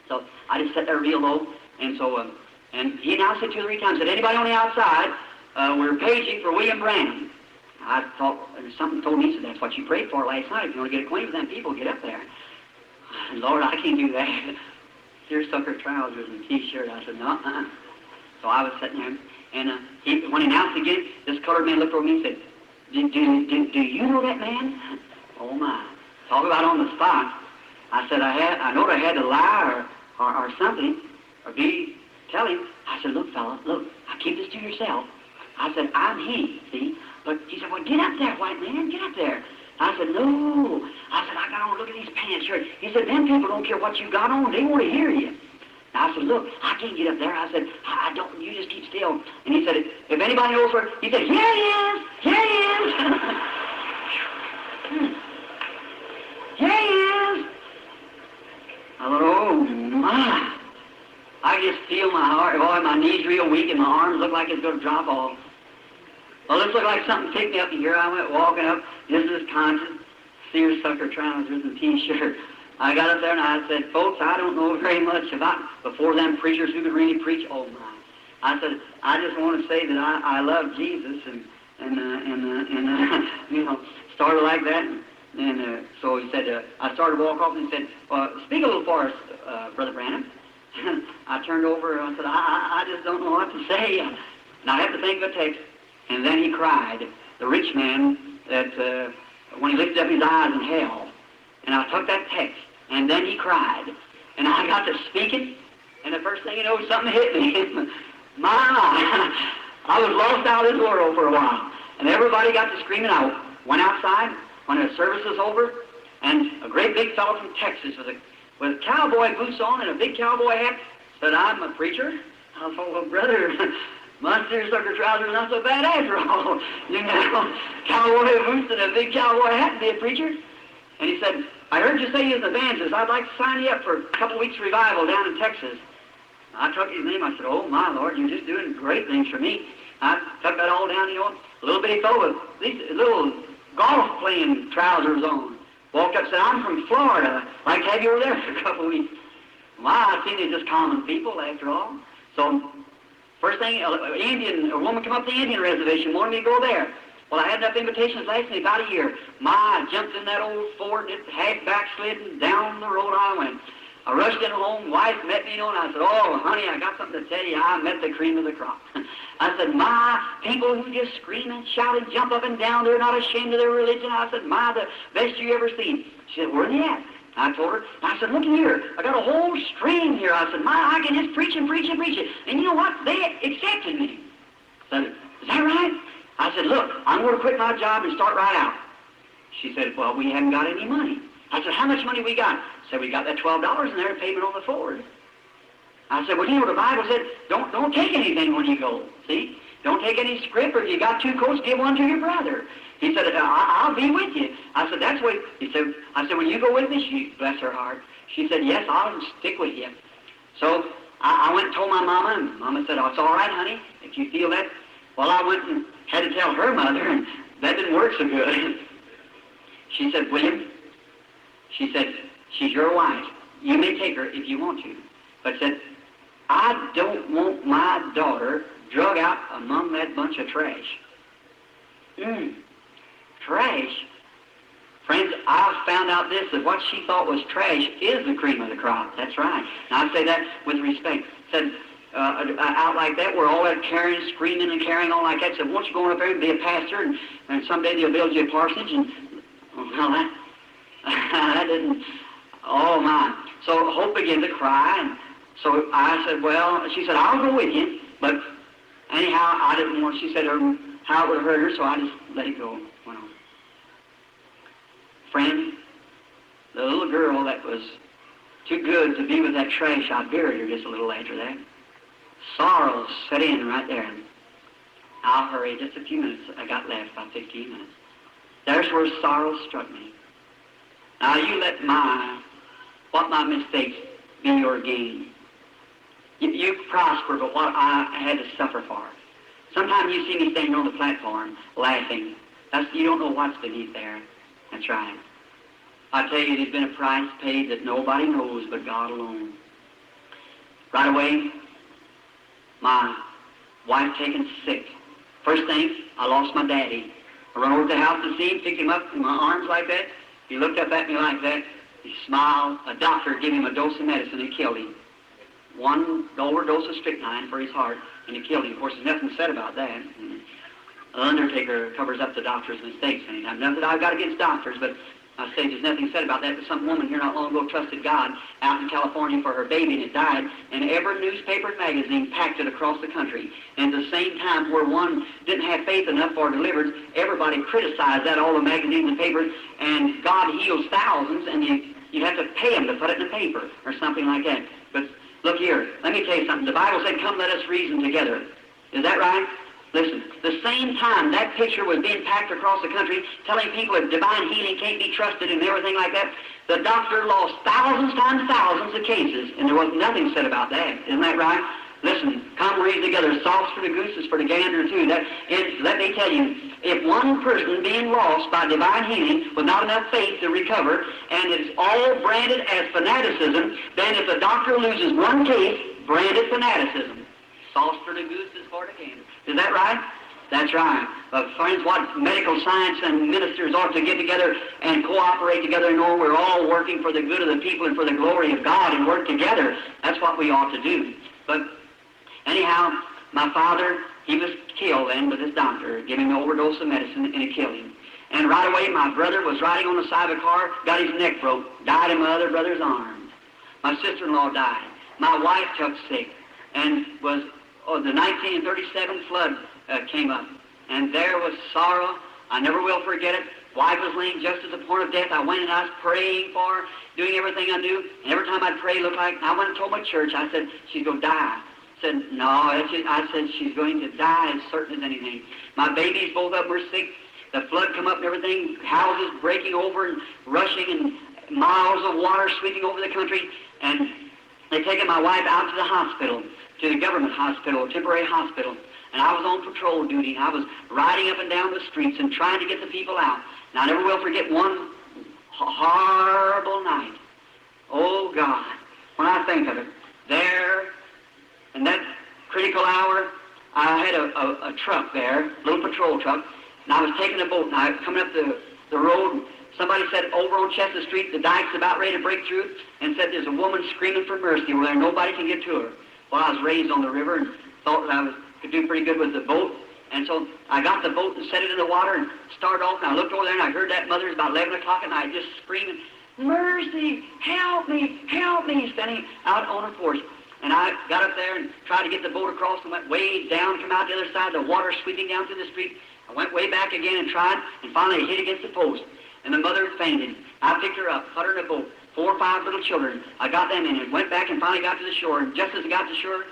So I just sat there real low. And so, and he announced it 2 or 3 times. Said, anybody on the outside, we're paging for William Branham. I thought, something told me, said, that's what you prayed for last night. If you want to get acquainted with them people, get up there. Lord, I can't do that. Seersucker trousers and T-shirt. I said, no, So I was sitting there, and when he announced again, this colored man looked over me and said, do you know that man? Oh, my. Talk about on the spot. I said, I know I had to lie or something, or tell him. I said, look, fella, look, I keep this to yourself. I said, I'm he, see? But he said, well, get up there, white man, get up there. I said, no. I said, I got on, look at these pants here. He said, them people don't care what you got on, they want to hear you. I said, look, I can't get up there. I said, I don't, you just keep still. And he said, if anybody knows where, he said, here he is, here he is. Here he is. I thought, oh, my. I just feel my heart, boy, my knees real weak and my arms look like it's going to drop off. Well, this looked like something picked me up, and here I went walking up, just as conscious, seersucker trousers and T-shirt. I got up there and I said, folks, I don't know very much about, before them preachers who could really preach, oh my. I said, I just want to say that I love Jesus, and you know, started like that. And so he said, I started to walk off, and he said, speak a little for us, Brother Branham. I turned over and I said, I just don't know what to say. And I have to think of a text. And then he cried, the rich man that when he lifted up his eyes in hell. And I took that text, and then he cried. And I got to speaking, and the first thing you know, something hit me. My, I was lost out of this world for a while. And everybody got to screaming. I went outside when the service was over, and a great big fellow from Texas with cowboy boots on and a big cowboy hat said, I'm a preacher. I thought, well, brother, my seersucker trousers are not so bad after all. You know, cowboy boots and a big cowboy hat to be a preacher. And he said, I heard you say you're an evangelist. I'd like to sign you up for a couple weeks revival down in Texas. I took his name. I said, oh, my Lord, you're just doing great things for me. I took that all down, you know, a little bitty fellow with these little golf-playing trousers on. Walked up and said, I'm from Florida. I'd like to have you over there for a couple of weeks. Well, I seen they're just common people, after all. So, first thing, a woman come up the Indian reservation, wanted me to go there. Well, I had enough invitations last me about a year. I jumped in that old Ford, it had backslidden, down the road I went. I rushed in home, wife met me, you know, and I said, oh, honey, I got something to tell you. I met the cream of the crop. I said, my people who just scream and shout and jump up and down, they're not ashamed of their religion. I said, my, the best you ever seen. She said, where are they at? I told her, I said, look here, I got a whole stream here. I said, I can just preach and preach and preach it. And you know what? They accepted me. I said, is that right? I said, look, I'm going to quit my job and start right out. She said, well, we haven't got any money. I said, how much money we got? I said, we got that $12 in there, payment on the Ford. I said, well, you know, the Bible said, don't take anything when you go, see? Don't take any script, or if you got 2 coats, give one to your brother. He said, I'll be with you. I said, that's what, I said, will you go with me? She, bless her heart. She said, yes, I'll stick with you. So I went and told my mama, and Mama said, oh, it's all right, honey, if you feel that. Well, I went and had to tell her mother, and that didn't work so good. She said, William, she said, she's your wife. You may take her if you want to. But said, I don't want my daughter drug out among that bunch of trash. Trash? Friends, I found out this, that what she thought was trash is the cream of the crop. That's right. Now, I say that with respect. Said, out like that, where all that carrying, screaming and carrying all like that, said, won't you go up there and be a pastor, and someday they'll build you a parsonage, and, well, that didn't, oh my. So Hope began to cry, and so I said, well, she said, I'll go with you, but anyhow, I didn't want, she said, how it would hurt her, so I just let it go. Went on. Friend, the little girl that was too good to be with that trash, I buried her just a little after that. Sorrow set in right there. I'll hurry, just a few minutes. I got left, about 15 minutes. There's where sorrow struck me. Now you let what my mistakes be your gain. You prosper, but what I had to suffer for. Sometimes you see me standing on the platform laughing. You don't know what's beneath there. That's right. I tell you, there's been a price paid that nobody knows but God alone. Right away, my wife taken sick. First thing, I lost my daddy. I run over to the house to see him, picked him up in my arms like that. He looked up at me like that. He smiled. A doctor gave him a dose of medicine and killed him. One overdose of strychnine for his heart, and it killed him. Of course, there's nothing said about that. The undertaker covers up the doctor's mistakes anytime. Nothing that I've got against doctors, but I say there's nothing said about that. But some woman here not long ago trusted God out in California for her baby, and it died. And every newspaper and magazine packed it across the country. And at the same time, where one didn't have faith enough for deliverance, everybody criticized that, all the magazines and papers. And God heals thousands, and you have to pay them to put it in the paper or something like that. But look here, let me tell you something. The Bible said, "Come, let us reason together." Is that right? Listen, the same time that picture was being packed across the country, telling people that divine healing can't be trusted and everything like that, the doctor lost thousands times thousands of cases, and there was nothing said about that. Isn't that right? Listen, come read together. Salt's for the goose, is for the gander too. Let me tell you, if one person being lost by divine healing with not enough faith to recover, and it's all branded as fanaticism, then if the doctor loses one case, branded fanaticism. Sauce for the goose is for the gander. Is that right? That's right. But friends, what medical science and ministers ought to get together and cooperate together and know we're all working for the good of the people and for the glory of God and work together. That's what we ought to do. But anyhow, my father, he was killed then with his doctor, giving him an overdose of medicine, and it killed him. And right away, my brother was riding on the side of a car, got his neck broke, died in my other brother's arms. My sister-in-law died. My wife took sick, and the 1937 flood came up, and there was sorrow. I never will forget it. Wife was laying just at the point of death. I went and I was praying for her, doing everything I knew. And every time I'd pray, it looked like, I went and told my church, I said, she's going to die. I said, no, I said, she's going to die as certain as anything. My babies, both of them were sick. The flood come up and everything, houses breaking over and rushing, and miles of water sweeping over the country. And they taken my wife out to the hospital, to the government hospital, temporary hospital. And I was on patrol duty. I was riding up and down the streets and trying to get the people out. And I never will forget one horrible night. Oh, God, when I think of it, there, in that critical hour, I had a truck there, a little patrol truck, and I was taking a boat, and I was coming up the road. Somebody said over on Chestnut Street, the dike's about ready to break through, and said there's a woman screaming for mercy where nobody can get to her. Well, I was raised on the river and thought that could do pretty good with the boat. And so I got the boat and set it in the water and started off. And I looked over there and I heard that mother. It was about 11 o'clock at night, just screaming, "Mercy, help me, help me," standing out on her porch. And I got up there and tried to get the boat across and went way down, come out the other side, the water sweeping down through the street. I went way back again and tried, and finally hit against the post. And the mother fainted. I picked her up, put her in a boat, 4 or 5 little children. I got them in it, went back and finally got to the shore. And just as I got to the shore,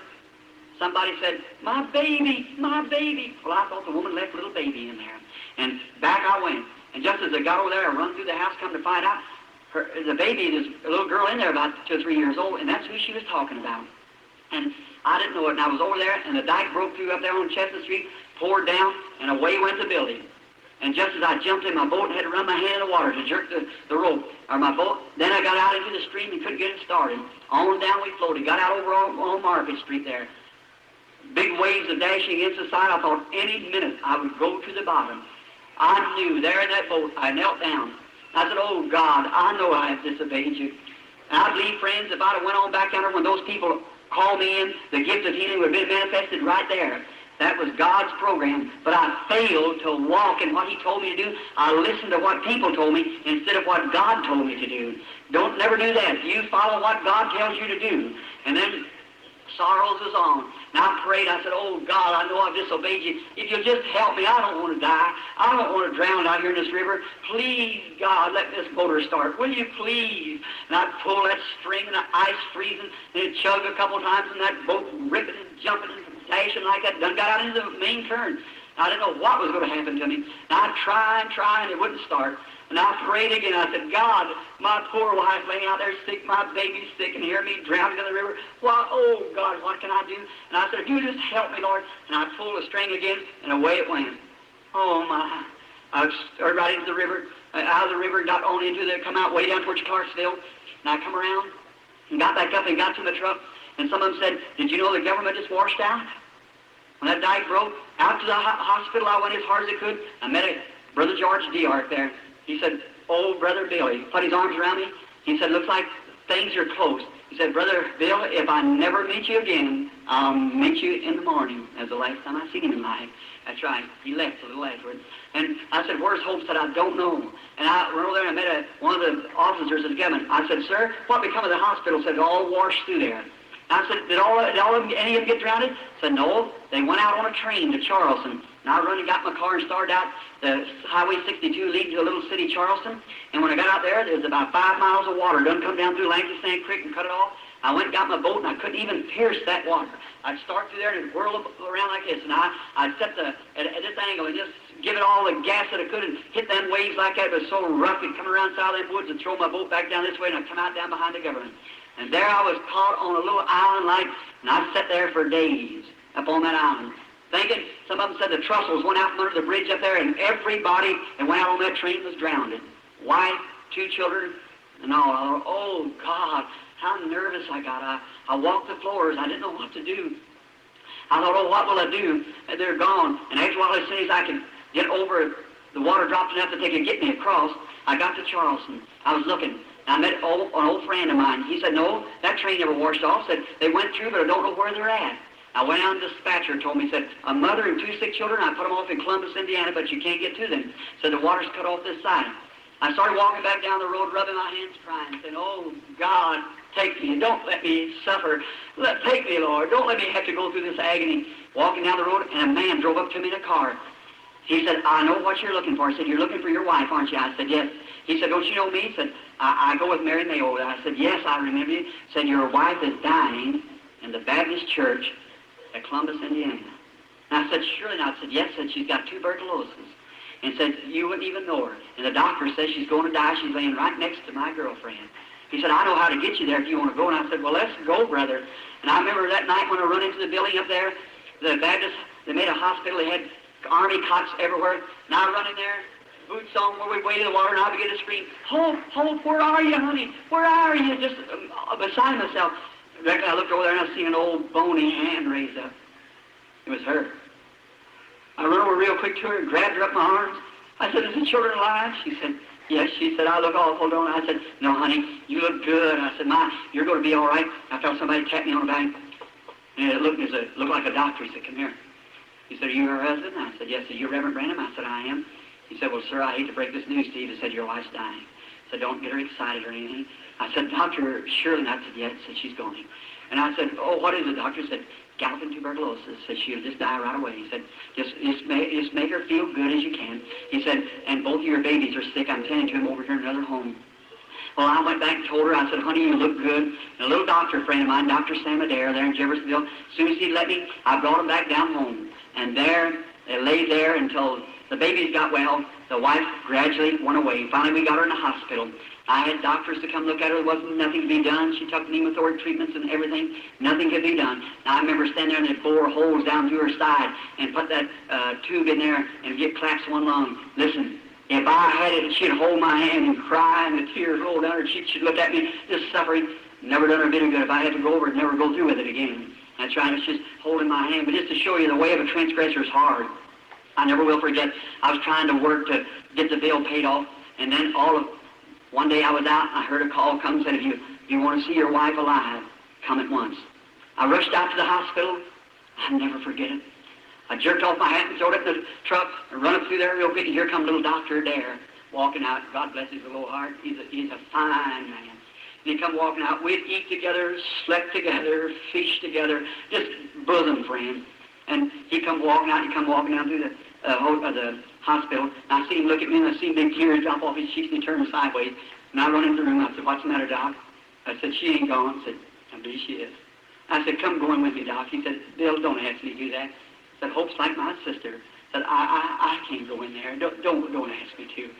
somebody said, "My baby, my baby." Well, I thought the woman left a little baby in there. And back I went. And just as I got over there, I run through the house, come to find out, the baby, there's a little girl in there about 2 or 3 years old, and that's who she was talking about. And I didn't know it, and I was over there, and the dike broke through up there on Chestnut Street, poured down, and away went the building. And just as I jumped in my boat and had to run my hand in the water to jerk the rope, or my boat, then I got out into the stream and couldn't get it started. On down we floated, got out over on Market Street there. Big waves of dashing against the side. I thought any minute I would go to the bottom. I knew there in that boat, I knelt down. I said, "Oh, God, I know I have disobeyed you." And I believe, friends, if I'd have went on back down there when those people called me in, the gift of healing would have been manifested right there. That was God's program. But I failed to walk in what He told me to do. I listened to what people told me instead of what God told me to do. Don't never do that. You follow what God tells you to do. And then sorrows was on. And I prayed, I said, oh God, I know I've disobeyed you. If you'll just help me, I don't want to die. I don't want to drown out here in this river. Please, God, let this motor start. Will you please? And I'd pull that string and the ice freezing, and it'd chug a couple times, and that boat ripping and jumping and dashing like that. Done got out into the main current. I didn't know what was going to happen to me. And I'd try, and it wouldn't start. And I prayed again. I said, God, my poor wife laying out there sick, my baby's sick, and hear me drowning in the river. Why, oh, God, what can I do? And I said, if you just help me, Lord. And I pulled the string again, and away it went. Oh, my. I started right into the river, out of the river, got on into the, come out way down towards Clarksville. And I come around and got back up and got to the truck. And some of them said, did you know the government just washed out? When that dike broke, out to the hospital I went as hard as I could. I met Brother George D'Arc there. He said, oh, Brother Bill, he put his arms around me. He said, looks like things are close. He said, Brother Bill, if I never meet you again, I'll meet you in the morning. That's the last time I seen him in life. That's right. He left a little afterwards. And I said, where's Hope? Said, I don't know. And I went over there and I met one of the officers of the government. I said, sir, what become of the hospital? Said, all washed through there. I said, did any of them get drowned? Said, no. They went out on a train to Charleston. And I run and got my car and started out the Highway 62 leading to the little city, Charleston. And when I got out there was about 5 miles of water. Done come down through Langston Creek and cut it off. I went and got my boat, and I couldn't even pierce that water. I'd start through there and it'd whirl around like this. And I'd set at this angle and just give it all the gas that I could and hit them waves like that. It was so rough, it'd come around south of them woods and throw my boat back down this way, and I'd come out down behind the government. And there I was caught on a little island like, and I sat there for days up on that island. Thinking, some of them said the trussels went out from under the bridge up there, and everybody that went out on that train was drowned. Wife, 2 children, and all. I thought, oh, God, how nervous I got. I walked the floors. I didn't know what to do. I thought, oh, what will I do? And they're gone. And after a while, as soon as I could get over, the water dropped enough that they could get me across, I got to Charleston. I was looking. I met an old friend of mine. He said, no, that train never washed off. Said, they went through, but I don't know where they're at. I went out and the dispatcher told me, said, a mother and 2 sick children, I put them off in Columbus, Indiana, but you can't get to them. Said, the water's cut off this side. I started walking back down the road, rubbing my hands, crying, saying, oh, God, take me. Don't let me suffer. Take me, Lord. Don't let me have to go through this agony. Walking down the road, and a man drove up to me in a car. He said, I know what you're looking for. I said, you're looking for your wife, aren't you? I said, yes. He said, don't you know me? He said, I go with Mary Mayo. I said, yes, I remember you. He said, your wife is dying in the Baptist church at Columbus, Indiana. And I said, surely not. I said, yes. Said, she's got tuberculosis. And said, you wouldn't even know her. And the doctor says she's going to die. She's laying right next to my girlfriend. He said, I know how to get you there if you want to go. And I said, well, let's go, brother. And I remember that night when I run into the building up there, the Baptist, they made a hospital. They had army cots everywhere. And I run in there, boots on where we waded in the water, and I began to scream, Hope, Hope, where are you, honey? Where are you? Just beside myself. Directly I looked over there and I seen an old bony hand raised up. It was her. I ran over real quick to her and grabbed her up in my arms. I said, is the children alive? She said, yes. She said, I look awful, don't I? I said, no, honey, you look good. I said, you're going to be all right. I felt somebody tap me on the back. And it looked like a doctor. He said, come here. He said, are you her husband? I said, yes. Are you Reverend Branham? I said, I am. He said, well, sir, I hate to break this news to you. He said, your wife's dying. I said, don't get her excited or anything. I said, Dr. Shirley, I said, yes. Said, she's going. And I said, oh, what is it? The doctor said, galloping tuberculosis. Said, she'll just die right away. He said, just make her feel good as you can. He said, and both of your babies are sick. I'm tending to them over here in another home. Well, I went back and told her, I said, honey, you look good. And a little doctor friend of mine, Dr. Sam Adair, there in Jeffersonville, as soon as he'd let me, I brought him back down home. And there, they lay there until the babies got well. The wife gradually went away. Finally, we got her in the hospital. I had doctors to come look at her. There wasn't nothing to be done. She took pneumothorax treatments and everything. Nothing could be done. Now, I remember standing there and they bore holes down through her side and put that tube in there and get claps one lung. Listen, if I had it, she'd hold my hand and cry and the tears roll down her cheeks. She'd look at me, just suffering. Never done her a bit of good. If I had to go over it, never go through with it again. That's right. It's just holding my hand. But just to show you the way of a transgressor is hard. I never will forget. I was trying to work to get the bill paid off, and then one day I was out, and I heard a call come and said, if you want to see your wife alive, come at once. I rushed out to the hospital. I'll never forget it. I jerked off my hat and threw it in the truck and run up through there real quick, and here come little Dr. Adair walking out. God bless his little heart. He's a fine man. And he come walking out. We'd eat together, slept together, fished together, just bosom friends. And he come walking out. He come walking down through the hospital. And I see him look at me, and I see big tears drop off his cheeks, and he turned sideways. And I run into the room. I said, "What's the matter, Doc?" I said, "She ain't gone." I said, "I believe she is." I said, "Come go in with me, Doc." He said, "Bill, don't ask me to do that." I said, "Hope's like my sister." I said, I can't go in there. Don't ask me to.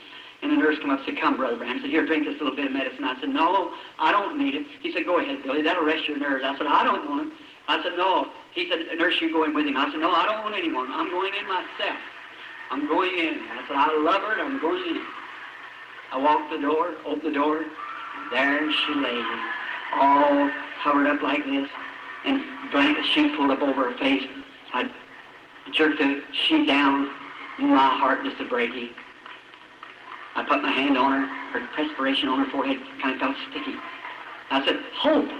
And the nurse come up and said, "Come, Brother Branham." I said, "Here, drink this little bit of medicine." I said, "No, I don't need it." He said, "Go ahead, Billy. That'll rest your nerves." I said, "I don't want it." I said, "No." He said, "Nurse, you go in with him." I said, "No, I don't want anyone. I'm going in myself. I'm going in." I said, "I love her, and I'm going in." I walked the door, opened the door, and there she lay, all covered up like this, and blanket sheet pulled up over her face. I jerked the sheet down, and my heart just a breaking. I put my hand on her, her perspiration on her forehead kind of felt sticky. I said, "Hope,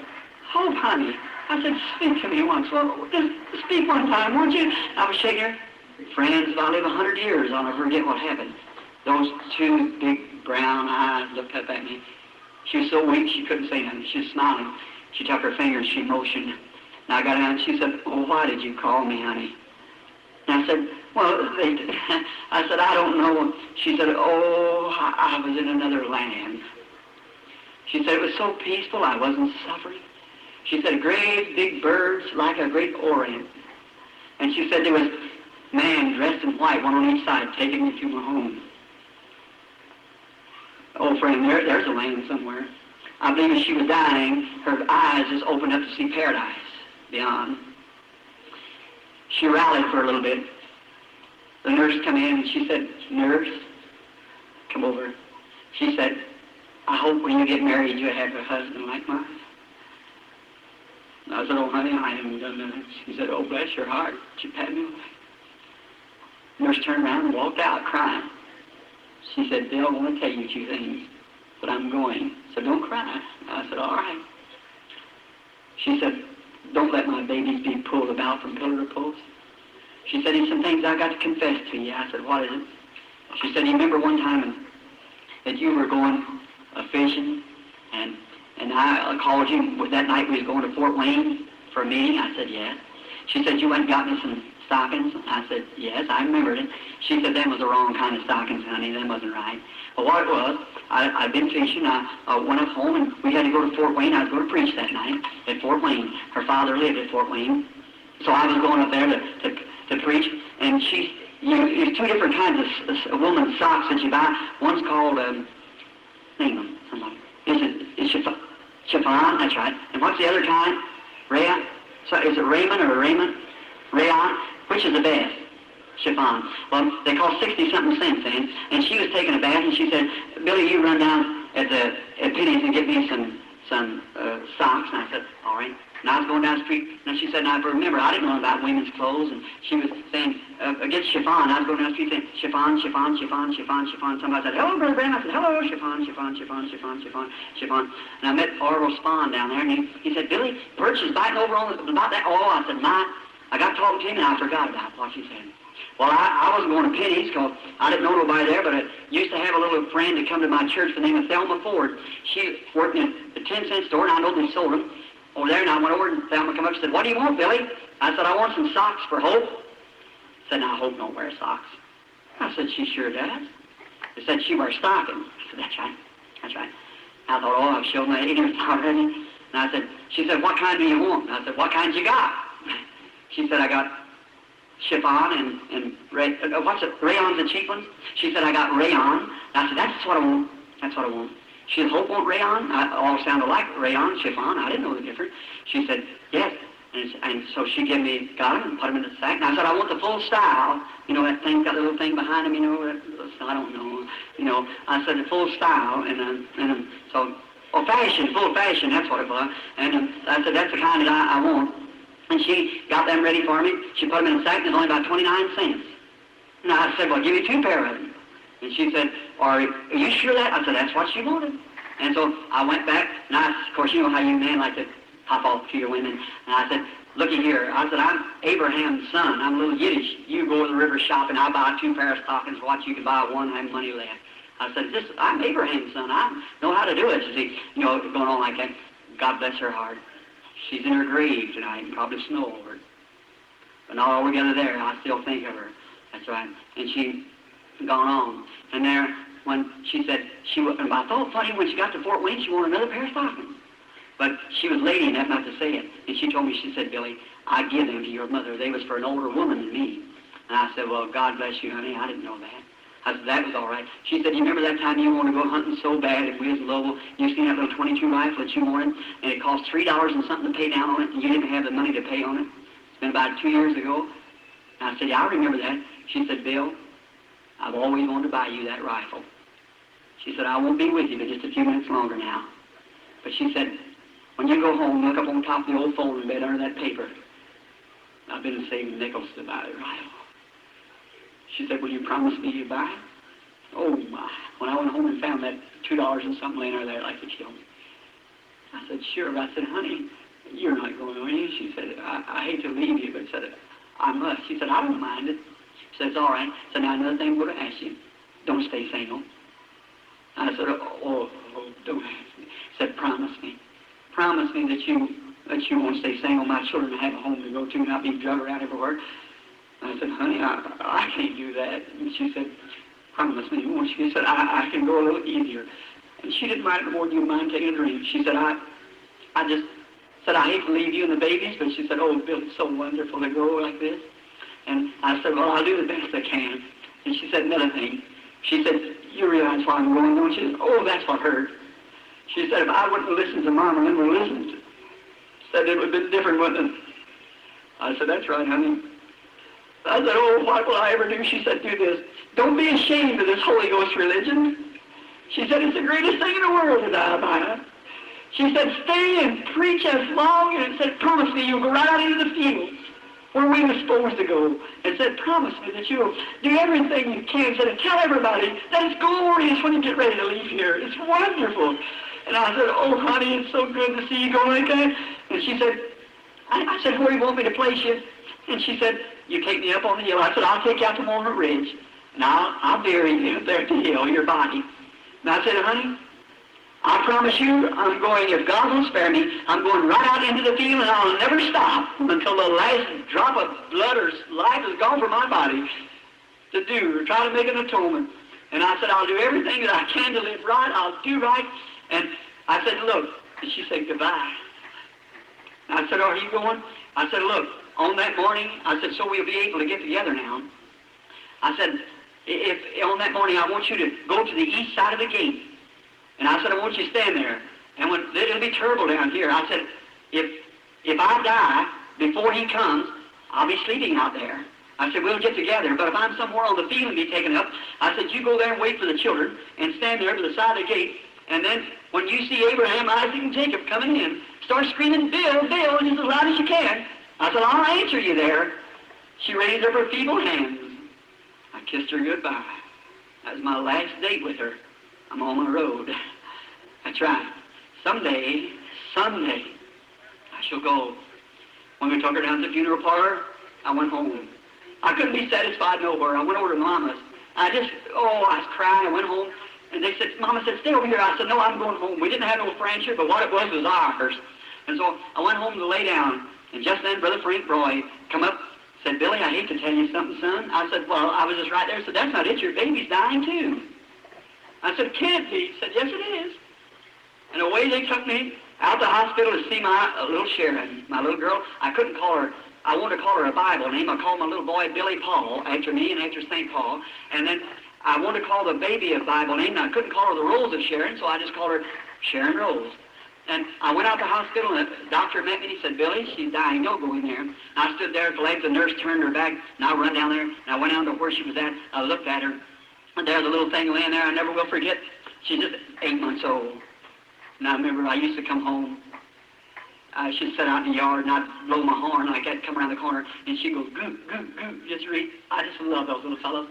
Hope, honey." I said, "Speak to me once. Well, just speak one time, won't you?" I was shaking her. Friends, if I live 100 years, I'll never forget what happened. Those two big brown eyes looked up at me. She was so weak she couldn't say nothing. She was smiling. She took her fingers, she motioned. And I got down and she said, "Oh, why did you call me, honey?" And I said, "Well, I said, "I don't know." She said, "Oh, I was in another land." She said, "It was so peaceful, I wasn't suffering." She said, "Great big birds like a great orient." And she said, "There was a man dressed in white, one on each side, taking me to my home." Oh, friend, there's a land somewhere. I believe as she was dying, her eyes just opened up to see paradise beyond. She rallied for a little bit. The nurse come in and she said, "Nurse, come over." She said, "I hope when you get married you have a husband like mine." And I said, "Oh, honey, I haven't done nothing." She said, "Oh, bless your heart." She patted me away. The nurse turned around and walked out crying. She said, "Bill, I want to tell you two things, but I'm going, so don't cry." I said, "All right." She said, "Don't let my babies be pulled about from pillar to post." She said, "There's some things I got to confess to you." I said, "What is it?" She said, "You remember one time that you were going fishing, and I called you with that night we was going to Fort Wayne for a meeting?" I said, "Yes." She said, "You went and got me some stockings?" I said, "Yes, I remembered it." She said, "Them was the wrong kind of stockings, honey. Them wasn't right." But what it was, I'd been fishing. I went up home, and we had to go to Fort Wayne. I was going to preach that night at Fort Wayne. Her father lived at Fort Wayne. So I was going up there to preach, and she's, there's two different kinds of woman's socks that you buy. One's called, name them, somebody. It's chiffon, that's right. And what's the other kind? Rayon? So is it Raymond or Raymond? Rayon? Which is the best? Chiffon. Well, they cost 60-something cents then. And she was taking a bath, and she said, "Billy, you run down at Penny's and get me some socks." And I said, "All right." And I was going down the street, and she said, "Now, remember, I didn't know about women's clothes." And she was saying, "Get chiffon." I was going down the street saying, "Chiffon, chiffon, chiffon, chiffon, chiffon." Somebody said, "Hello, Brother Branham." I said, "Hello, chiffon, chiffon, chiffon, chiffon, chiffon, chiffon." And I met Orville Spahn down there, and he said, "Billy, Birch is biting over on about that." Oh, I said, I got talking to him, and I forgot about what she said. Well, I wasn't going to Penny's because I didn't know nobody there, but I used to have a little friend that come to my church by the name of Thelma Ford. She worked in a 10-cent store, and I know they sold them over there, and I went over, and Thelma came up and said, "What do you want, Billy?" I said, "I want some socks for Hope." Said, "Now, Hope don't wear socks." I said, "She sure does." They said, "She wears stockings." I said, "That's right, that's right." I thought, "Oh, I've showed my ignorance already." And I said, she said, "What kind do you want?" And I said, "What kind you got?" She said, "I got chiffon and what's it? Rayon's the cheap ones?" She said, "I got rayon." I said, "That's what I want. That's what I want." She said, "Hope want rayon?" All sounded like rayon, chiffon. I didn't know the difference. She said, "Yes." And so she got them and put them in the sack. And I said, "I want the full style." You know, that thing, got the little thing behind them, you know, I don't know. You know, I said the full style. And so, fashion, full fashion, that's what it was. And I said, "That's the kind that I want." And she got them ready for me. She put them in a sack, and it was only about 29 cents. And I said, "Well, give me 2 pair of them." And she said, Are you sure that?" I said, "That's what she wanted." And so I went back, and of course, you know how you men like to pop off to your women. And I said, "Looky here." I said, "I'm Abraham's son. I'm a little Yiddish. You go to the river shopping. I'll buy 2 pair of stockings for what you can buy one. I have money left." I said, I'm Abraham's son. I know how to do it. See, going on like that. God bless her heart. She's in her grave tonight, and probably snow over it. But not altogether there. I still think of her. That's right. And she gone on. And there, when she said, and I thought funny, when she got to Fort Wayne, she wanted another pair of stockings. But she was lady enough not to say it. And she told me, she said, Billy, I give them to your mother. They was for an older woman than me. And I said, well, God bless you, honey. I didn't know that. I said, that was all right. She said, you remember that time you wanted to go hunting so bad and we was in Louisville, you seen that little 22 rifle that you wanted, and it cost $3 and something to pay down on it, and you didn't have the money to pay on it? It's been about 2 years ago. And I said, yeah, I remember that. She said, Bill, I've always wanted to buy you that rifle. She said, I won't be with you but just a few minutes longer now. But she said, when you go home, look up on top of the old folding bed under that paper. I've been saving nickels to buy the rifle. She said, will you promise me you'd buy it? Oh, my. When I went home and found that $2 and something laying there like to kill me. I said, sure. I said, honey, you're not going on. She said, I hate to leave you, but said, I must. She said, I don't mind it. She said, it's all right. So now another thing I'm going to ask you. Don't stay single. I said, oh, don't ask me. She said, promise me. Promise me that you won't stay single. My children have a home to go to, not be drug around everywhere. I said, honey, I can't do that. And she said, promise me. She said, I can go a little easier. And she didn't mind it more than you mind taking a drink. She said, I just said, I hate to leave you and the babies, but she said, oh, Bill, it's so wonderful to go like this. And I said, well, I'll do the best I can. And she said another thing. She said, you realize why I'm going, don't you? She said, oh, that's what hurt. She said, if I wouldn't have listened to Mama and would have listened, said it would have been different, wouldn't it? I said, that's right, honey. I said, oh, what will I ever do? She said, do this. Don't be ashamed of this Holy Ghost religion. She said, it's the greatest thing in the world to die by. She said, stay and preach as long, and it said, promise me you'll go right out into the fields where we were supposed to go. And said, promise me that you'll do everything you can. Said, and tell everybody that it's glorious when you get ready to leave here. It's wonderful. And I said, oh, honey, it's so good to see you go like that. And she said, I said, where do you want me to place you? And she said, you take me up on the hill. I said, I'll take you out to Walnut Ridge, and I'll bury you up there at the hill, your body. And I said, honey, I promise you, I'm going, if God will spare me, I'm going right out into the field, and I'll never stop until the last drop of blood or life is gone from my body to do, or try to make an atonement. And I said, I'll do everything that I can to live right. I'll do right. And I said, look. And she said, goodbye. And I said, are you going? I said, look, on that morning, I said, so we'll be able to get together now. I said, if on that morning I want you to go to the east side of the gate. And I said, I want you to stand there. And it'll be terrible down here. I said, if I die before he comes, I'll be sleeping out there. I said, we'll get together. But if I'm somewhere on the field and be taken up, I said, you go there and wait for the children and stand there to the side of the gate. And then when you see Abraham, Isaac, and Jacob coming in, start screaming, Bill, Bill, just as loud as you can. I said, I'll answer you there. She raised up her feeble hands. I kissed her goodbye. That was my last date with her. I'm on my road. That's right. Someday, I shall go. When we took her down to the funeral parlor, I went home. I couldn't be satisfied nowhere. I went over to Mama's. I was crying. I went home, and they said, Mama said, stay over here. I said, no, I'm going home. We didn't have no friendship, but what it was ours. And so I went home to lay down, and just then Brother Frank Roy come up, said, Billy, I hate to tell you something, son. I said, well, I was just right there. He said, that's not it. Your baby's dying, too. I said, can't be. He said, yes, it is. And away they took me out the hospital to see my little Sharon, my little girl. I couldn't call her. I wanted to call her a Bible name. I called my little boy Billy Paul, after me and after St. Paul. And then I wanted to call the baby a Bible name, and I couldn't call her the Rose of Sharon, so I just called her Sharon Rose. And I went out to the hospital, and the doctor met me, and he said, Billy, she's dying. Don't go in there. And I stood there at the legs. The nurse turned her back, and I run down there, and I went down to where she was at. I looked at her, and there's a little thing laying there I never will forget. She's just 8 months old. And I remember I used to come home. She'd sit out in the yard, and I'd blow my horn like that, come around the corner, and she'd go, goo, goo, goo, just read. I just love those little fellows.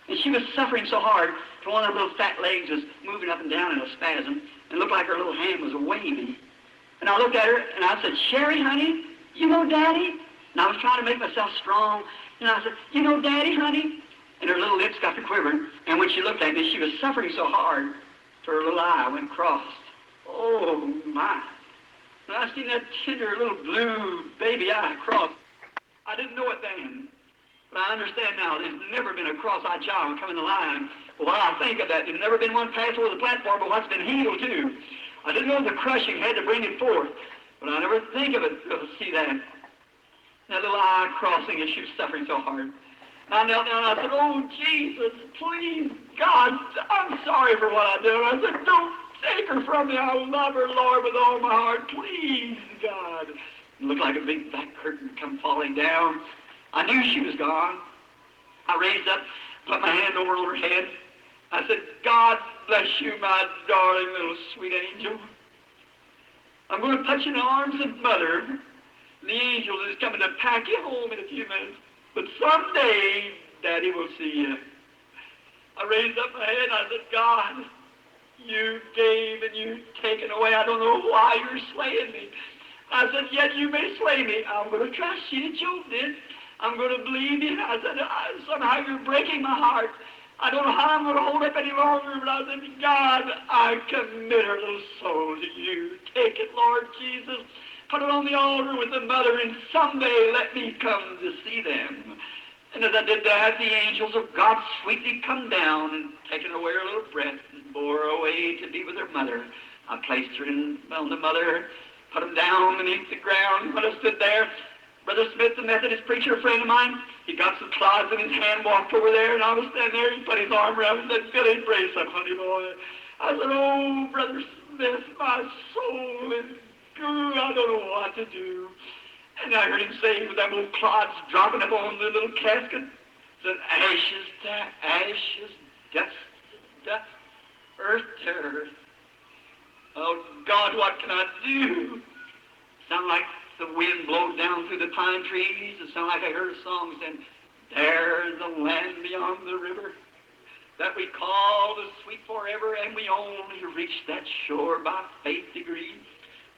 And she was suffering so hard, for one of her little fat legs was moving up and down in a spasm, and looked like her little hand was waving. And I looked at her, and I said, Sherry, honey, you know Daddy? And I was trying to make myself strong. And I said, you know Daddy, honey? and her little lips got to quivering. And when she looked at me, she was suffering so hard, till her little eye went crossed. Oh, my. When I seen that tender little blue baby eye cross, I didn't know it then. But I understand now, there's never been a cross-eyed child come in the line. Well, while I think of that, there's never been one passed over the platform, but what's been healed, too. I didn't know the crushing had to bring it forth, but I never think of it to see that. That little eye crossing as she was suffering so hard. And I knelt down and I said, oh, Jesus, please, God, I'm sorry for what I did. I said, don't take her from me. I love her, Lord, with all my heart. Please, God. It looked like a big black curtain come falling down. I knew she was gone. I raised up, put my hand over her head. I said, God bless you, my darling little sweet angel. I'm going to put you in the arms of Mother. The angel is coming to pack you home in a few minutes. But someday, Daddy will see you. I raised up my head and I said, God, you gave and you've taken away. I don't know why you're slaying me. I said, yet you may slay me. I'm going to trust you that Job did. I'm going to believe you. I said, somehow you're breaking my heart. I don't know how I'm going to hold up any longer, but I said, God, I commit her little soul to you. Take it, Lord Jesus. Put it on the altar with the Mother, and someday let me come to see them. And as I did that, the angels of God sweetly come down and taken away her little breath and bore her away to be with her Mother. I placed her on the Mother, put him down beneath the ground. When I stood there, Brother Smith, the Methodist preacher, a friend of mine, he got some clods in his hand, walked over there, and I was standing there. He put his arm around me and said, Billy, brace up, honey boy. I said, oh, Brother Smith, my soul is good. I don't know what to do. And I heard him say, with them little clods dropping up on the little casket, said, ashes to ashes, dust to dust, earth to earth. Oh, God, what can I do? Sound like the wind blows down through the pine trees. It sounded like I heard a song saying, there's a land beyond the river that we call the sweet forever, and we only reach that shore by faith degrees.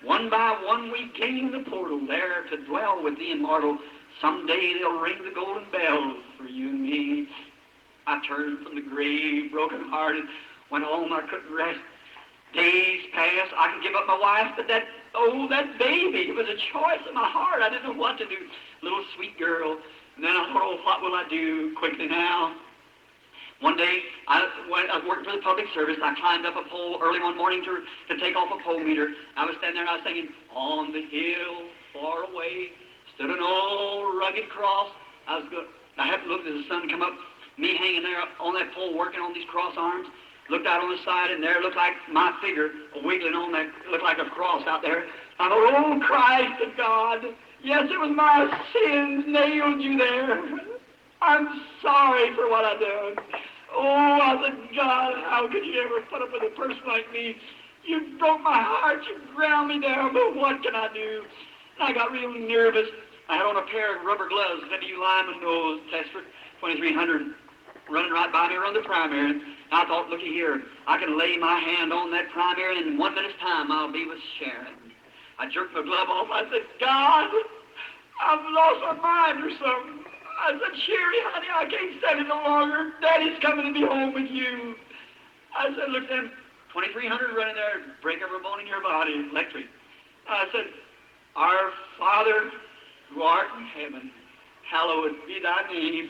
One by one we gain the portal there to dwell with the immortal. Someday they'll ring the golden bells for you and me. I turned from the grave, broken-hearted, went home, I couldn't rest. Days passed, I could give up my wife, but that baby, it was a choice in my heart. I didn't know what to do. Little sweet girl. And then I thought, oh, what will I do quickly now? One day, I was working for the public service. I climbed up a pole early one morning to take off a pole meter. I was standing there and I was singing, on the hill far away stood an old rugged cross. I happened to look as the sun come up, me hanging there on that pole working on these cross arms. Looked out on the side, and there looked like my figure wiggling on that, looked like a cross out there. I thought, oh, Christ of God, yes, it was my sins nailed you there. I'm sorry for what I done. Oh, I said, God, how could you ever put up with a person like me? You broke my heart, you ground me down, but what can I do? And I got real nervous. I had on a pair of rubber gloves that you lineman knows, test for 2300, running right by me around the primary. And I thought, looky here, I can lay my hand on that primary, and in 1 minute's time, I'll be with Sharon. I jerked my glove off. I said, God, I've lost my mind or something. I said, Sherry, honey, I can't stand it no longer. Daddy's coming to be home with you. I said, look, then, 2300 running there, break every bone in your body, electric. I said, our Father who art in heaven, hallowed be thy name.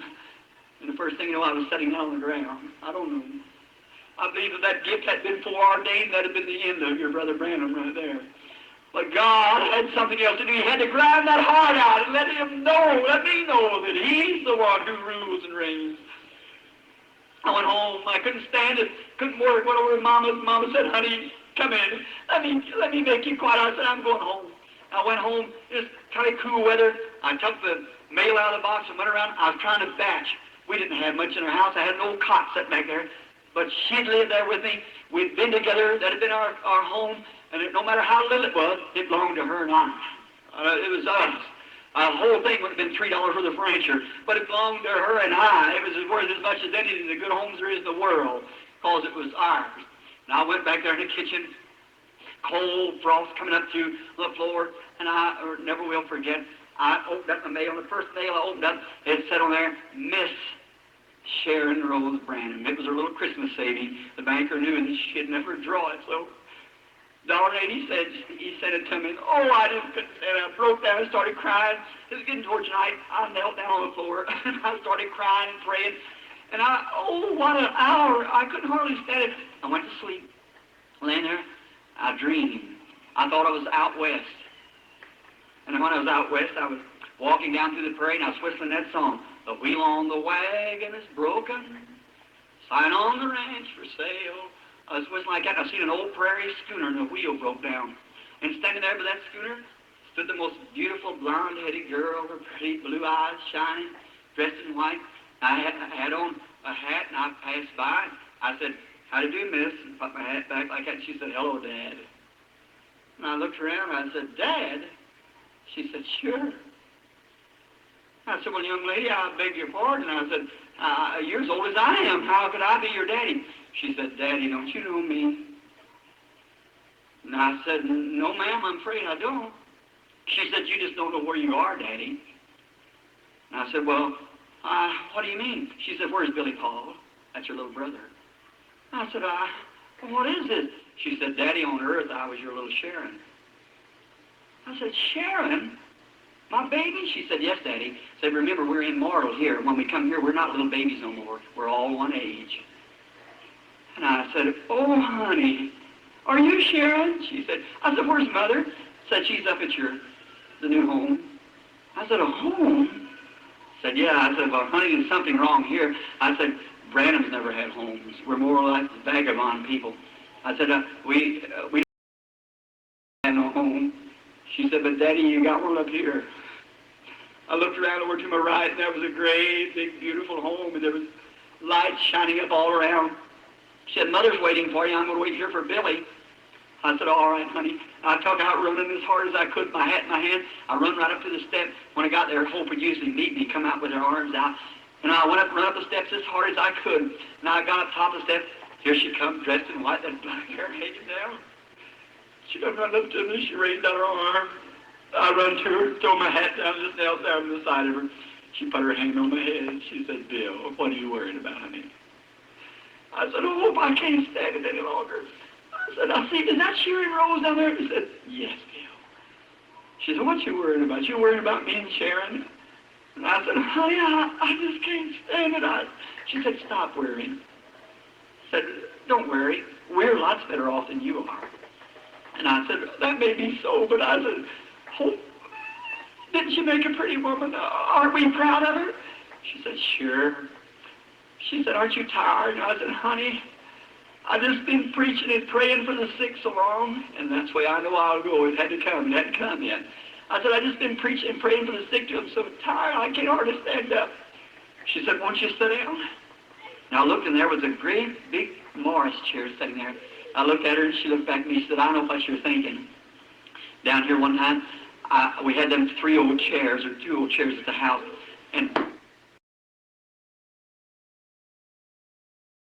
And the first thing you know, I was sitting down on the ground. I don't know. I believe that gift had been foreordained. That had been the end of your Brother Branham right there. But God had something else to do. He had to grind that heart out and let me know that He's the one who rules and reigns. I went home. I couldn't stand it. Couldn't work. Went over to Mama. Mama said, honey, come in. Let me make you quiet. I said, I'm going home. I went home. It was kind of cool weather. I took the mail out of the box and went around. I was trying to batch. We didn't have much in our house. I had an old cot sitting back there. But she'd lived there with me. We'd been together. That had been our home. And no matter how little it was, it belonged to her and I. It was us. The whole thing would have been $3 for the furniture. But it belonged to her and I. It was worth as much as any of the good homes there is in the world, because it was ours. And I went back there in the kitchen, cold frost coming up through the floor, and I never will forget, I opened up the mail. The first mail I opened up, it said on there, Miss Sharon Rose Branham. It was her little Christmas saving. The banker knew, and she'd never draw it, so $1.80 he said it to me. Oh, I just couldn't stand it. I broke down and started crying. It was getting towards night. I knelt down on the floor. I started crying and praying. And what an hour. I couldn't hardly stand it. I went to sleep. Laying there, I dreamed. I thought I was out west. And when I was out west, I was walking down through the prairie, and I was whistling that song. The wheel on the wagon is broken. Sign on the ranch for sale. I was whistling like that, and I seen an old prairie schooner, and the wheel broke down. And standing there by that schooner stood the most beautiful blonde-headed girl, her pretty blue eyes shining, dressed in white. I had on a hat, and I passed by. I said, "How do you do, miss?" And put my hat back like that, and she said, "Hello, Dad." And I looked around, and I said, "Dad?" She said, "Sure." I said, "Well, young lady, I beg your pardon." I said, "You're as old as I am. How could I be your daddy?" She said, "Daddy, don't you know me?" And I said, "No, ma'am, I'm afraid I don't." She said, "You just don't know where you are, Daddy." And I said, "Well, what do you mean?" She said, "Where's Billy Paul? That's your little brother." I said, "What is it?" She said, "Daddy, on earth, I was your little Sharon." I said, "Sharon? My baby?" She said, "Yes, Daddy." I said, "Remember, we're immortal here. When we come here, we're not little babies no more. We're all one age." And I said, "Oh, honey, are you Sharon?" She said, I said, "Where's Mother?" Said, "She's up at the new home." I said, "A home?" Said, "Yeah." I said, "Well, honey, there's something wrong here." I said, "Branham's never had homes. We're more like vagabond people." I said, we don't have no home." She said, "But Daddy, you got one up here." I looked around over to my right, and there was a great, big, beautiful home, and there was lights shining up all around. She said, "Mother's waiting for you. I'm going to wait here for Billy." I said, "All right, honey." I took out running as hard as I could, my hat in my hand. I run right up to the step. When I got there, Hope would usually meet me, come out with her arms out. And I run up the steps as hard as I could. And I got up top of the steps. Here she comes, dressed in white, that black hair hanging down. She come right up to me. She raised out her arm. I run to her, throw my hat down, just knelt down on the side of her. She put her hand on my head. She said, "Bill, what are you worried about, honey?" I said, "Oh, Hope, I can't stand it any longer." I said, "I see, is that Sharon Rose down there?" She said, "Yes, Bill." She said, "What you worrying about? You worrying about me and Sharon?" And I said, "Honey, I just can't stand it." She said, "Stop worrying." I said, "Don't worry. We're lots better off than you are." And I said, "That may be so," but I said, "Hope, didn't she make a pretty woman? Aren't we proud of her?" She said, "Sure." She said, "Aren't you tired?" And I said, "Honey, I've just been preaching and praying for the sick so long, and that's the way I know I'll go. It had to come. It hadn't come yet." I said, "I've just been preaching and praying for the sick till I'm so tired I can't hardly stand up." She said, "Won't you sit down?" And I looked, and there was a great big Morris chair sitting there. I looked at her, and she looked back at me. She said, "I know what you're thinking. Down here one time, we had them 3 old chairs or 2 old chairs at the house, and